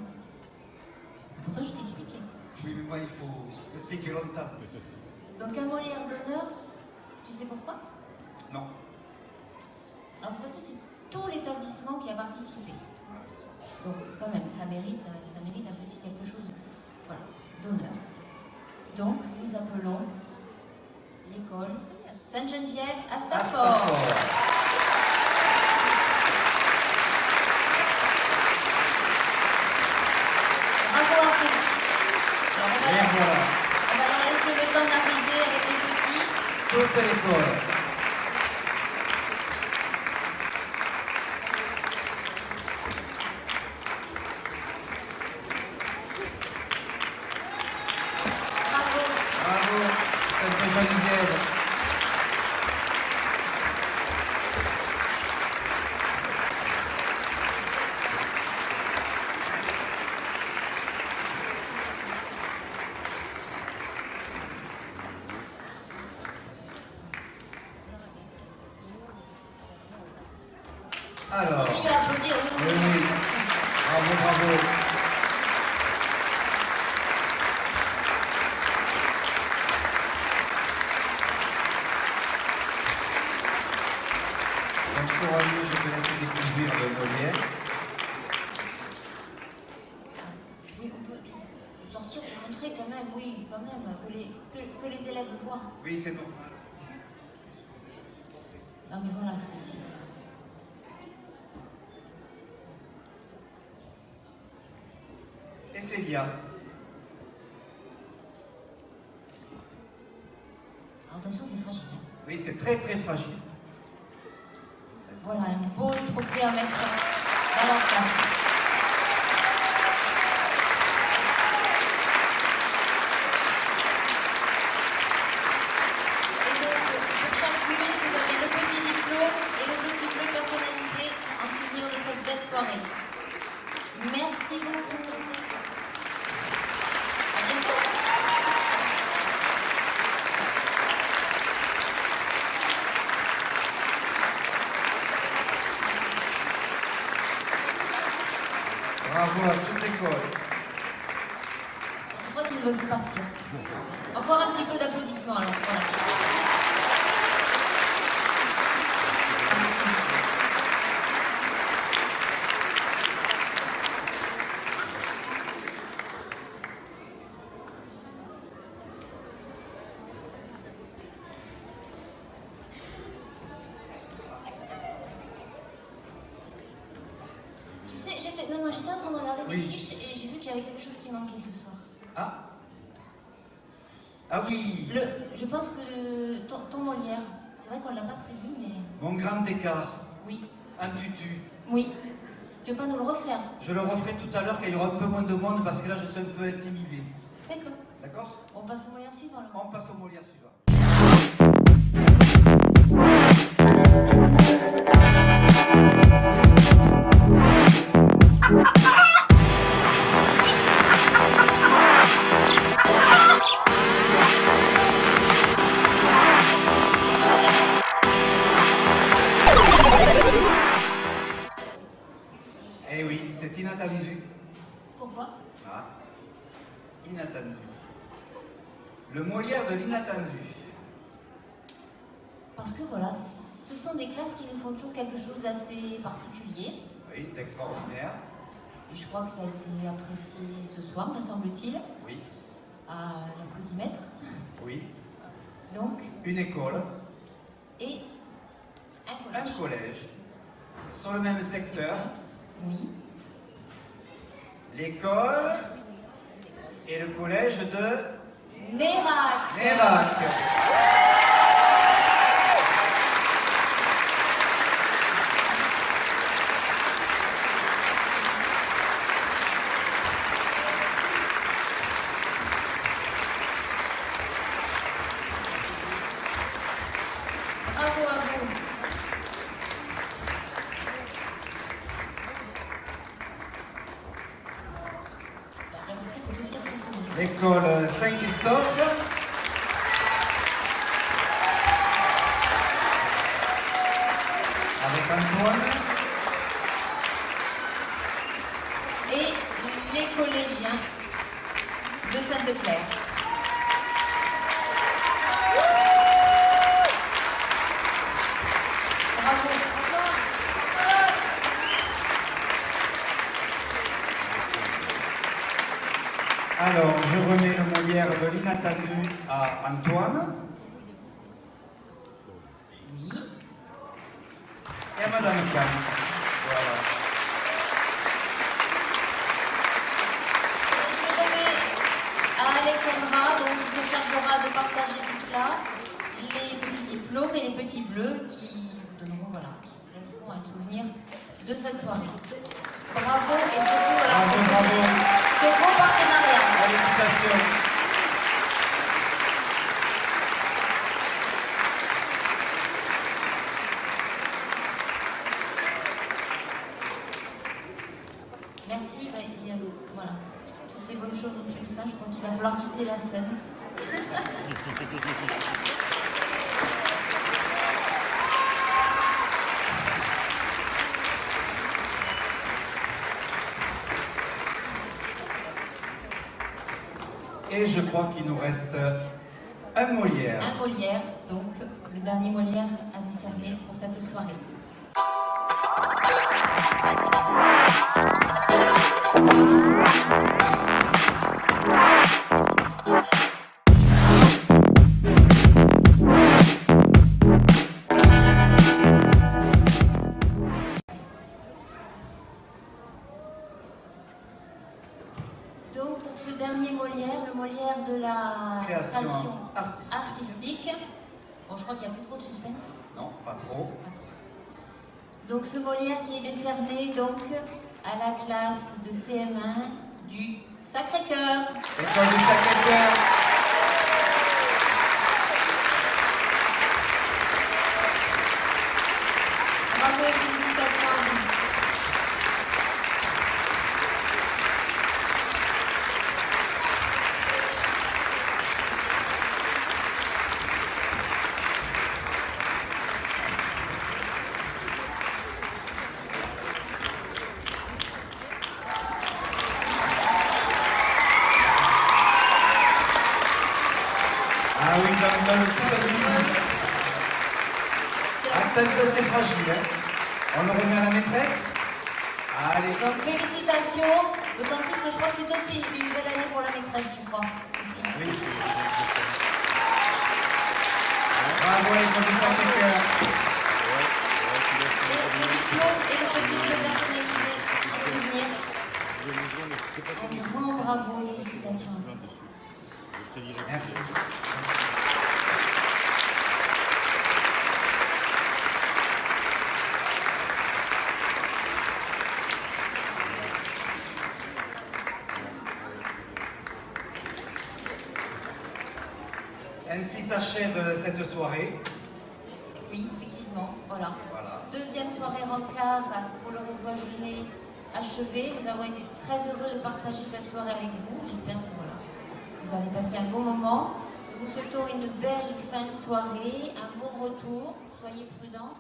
Pourtant je t'ai expliqué. Oui, mais moi il faut expliquer longtemps. Donc un Molière d'honneur, tu sais pourquoi? Non. Alors c'est parce que c'est tout l'établissement qui a participé. Donc quand même, ça mérite un petit quelque chose, voilà, d'honneur. Donc nous appelons l'école Sainte-Geneviève à Stafford. Bravo à tous. Alors, on va leur laisser le temps d'arriver avec les petits. Toute l'école. Bravo, Sainte-Geneviève. Alors, Continue à applaudir. oui. Bravo, bravo. Donc pour lui, je te laisse découvrir le Molière. Oui, on peut sortir pour montrer quand même, oui, quand même, que les élèves voient. Oui, c'est normal. Non mais voilà, c'est... Et Célia. Alors, attention, c'est fragile. Hein. Oui, c'est très très fragile. Voilà, un beau trophée à mettre dans leur classe. Et donc, pour chacune, vous avez le petit diplôme et le petit bleu personnalisé en souvenir de cette belle soirée. Merci beaucoup. À bientôt. Bravo à toute l'école. Je crois qu'ils ne veulent plus partir. Encore un petit peu d'applaudissements alors. Voilà. Tu sais, j'étais en train de regarder mes fiches et j'ai vu qu'il y avait quelque chose qui manquait ce soir. Ah. Ah oui. Je pense que ton Molière, c'est vrai qu'on ne l'a pas prévu, mais... Mon grand écart. Oui. Un tutu. Oui. Tu veux pas nous le refaire? Je le referai tout à l'heure quand il y aura un peu moins de monde parce que là je suis un peu intimidé. D'accord. D'accord? On passe au Molière suivant alors. On passe au Molière suivant. c'est inattendu. Pourquoi? Ah, inattendu. Le Molière de l'inattendu. Parce que voilà, ce sont des classes qui nous font toujours quelque chose d'assez particulier. Oui, d'extraordinaire. Et je crois que ça a été apprécié ce soir, me semble-t-il. Oui. À l'applaudimètre. Oui. Donc. Une école. Et un collège. Un collège. Sur le même secteur. Oui. L'école et le collège de Nérac. Nérac. Bravo à vous. La maîtrise est aussi impressionnante. L'école Saint-Christophe. Avec Antoine. Et les collégiens de Sainte-Claire. Bravo. Alors, je remets le Molière de l'inattendu à Antoine. Oui. Et à Madame Kahn. Voilà. Je remets à Alexandra, donc qui se chargera de partager tout cela, les petits diplômes et les petits bleus qui vous donneront, voilà, qui vous laisseront un souvenir de cette soirée. Bravo et surtout Bravo. ce beau partenariat. Félicitations. Merci, voilà. Toutes les bonnes choses ont une fin, je crois qu'il va falloir quitter la scène. Et je crois qu'il nous reste un Molière. Un Molière, donc le dernier Molière à décerner pour cette soirée. Donc pour ce dernier Molière, le Molière de la Création artistique. Bon, je crois qu'il n'y a plus trop de suspense. Non, pas trop. Donc ce Molière qui est décerné donc à la classe de CM1 du Sacré-Cœur. École du Sacré-Cœur. Bravo et félicitations à vous. Ah oui, dans le tout attention, c'est fragile. Hein. On le remet à la maîtresse. Allez. Donc félicitations, d'autant plus que je crois que c'est aussi une belle année pour la maîtresse, je crois. Aussi. Oui. Bravo à l'école du Sacré-Cœur. Et le diplôme et le petit bleu personnalisé à souvenir. Un grand bravo et félicitations. Merci. Ainsi s'achève cette soirée. Oui, effectivement, voilà. Voilà. Deuxième soirée rencard pour le réseau Agenais achevée. Nous avons été très heureux de partager cette soirée avec vous. J'espère que voilà, vous avez passé un bon moment. Nous vous souhaitons une belle fin de soirée, un bon retour. Soyez prudents.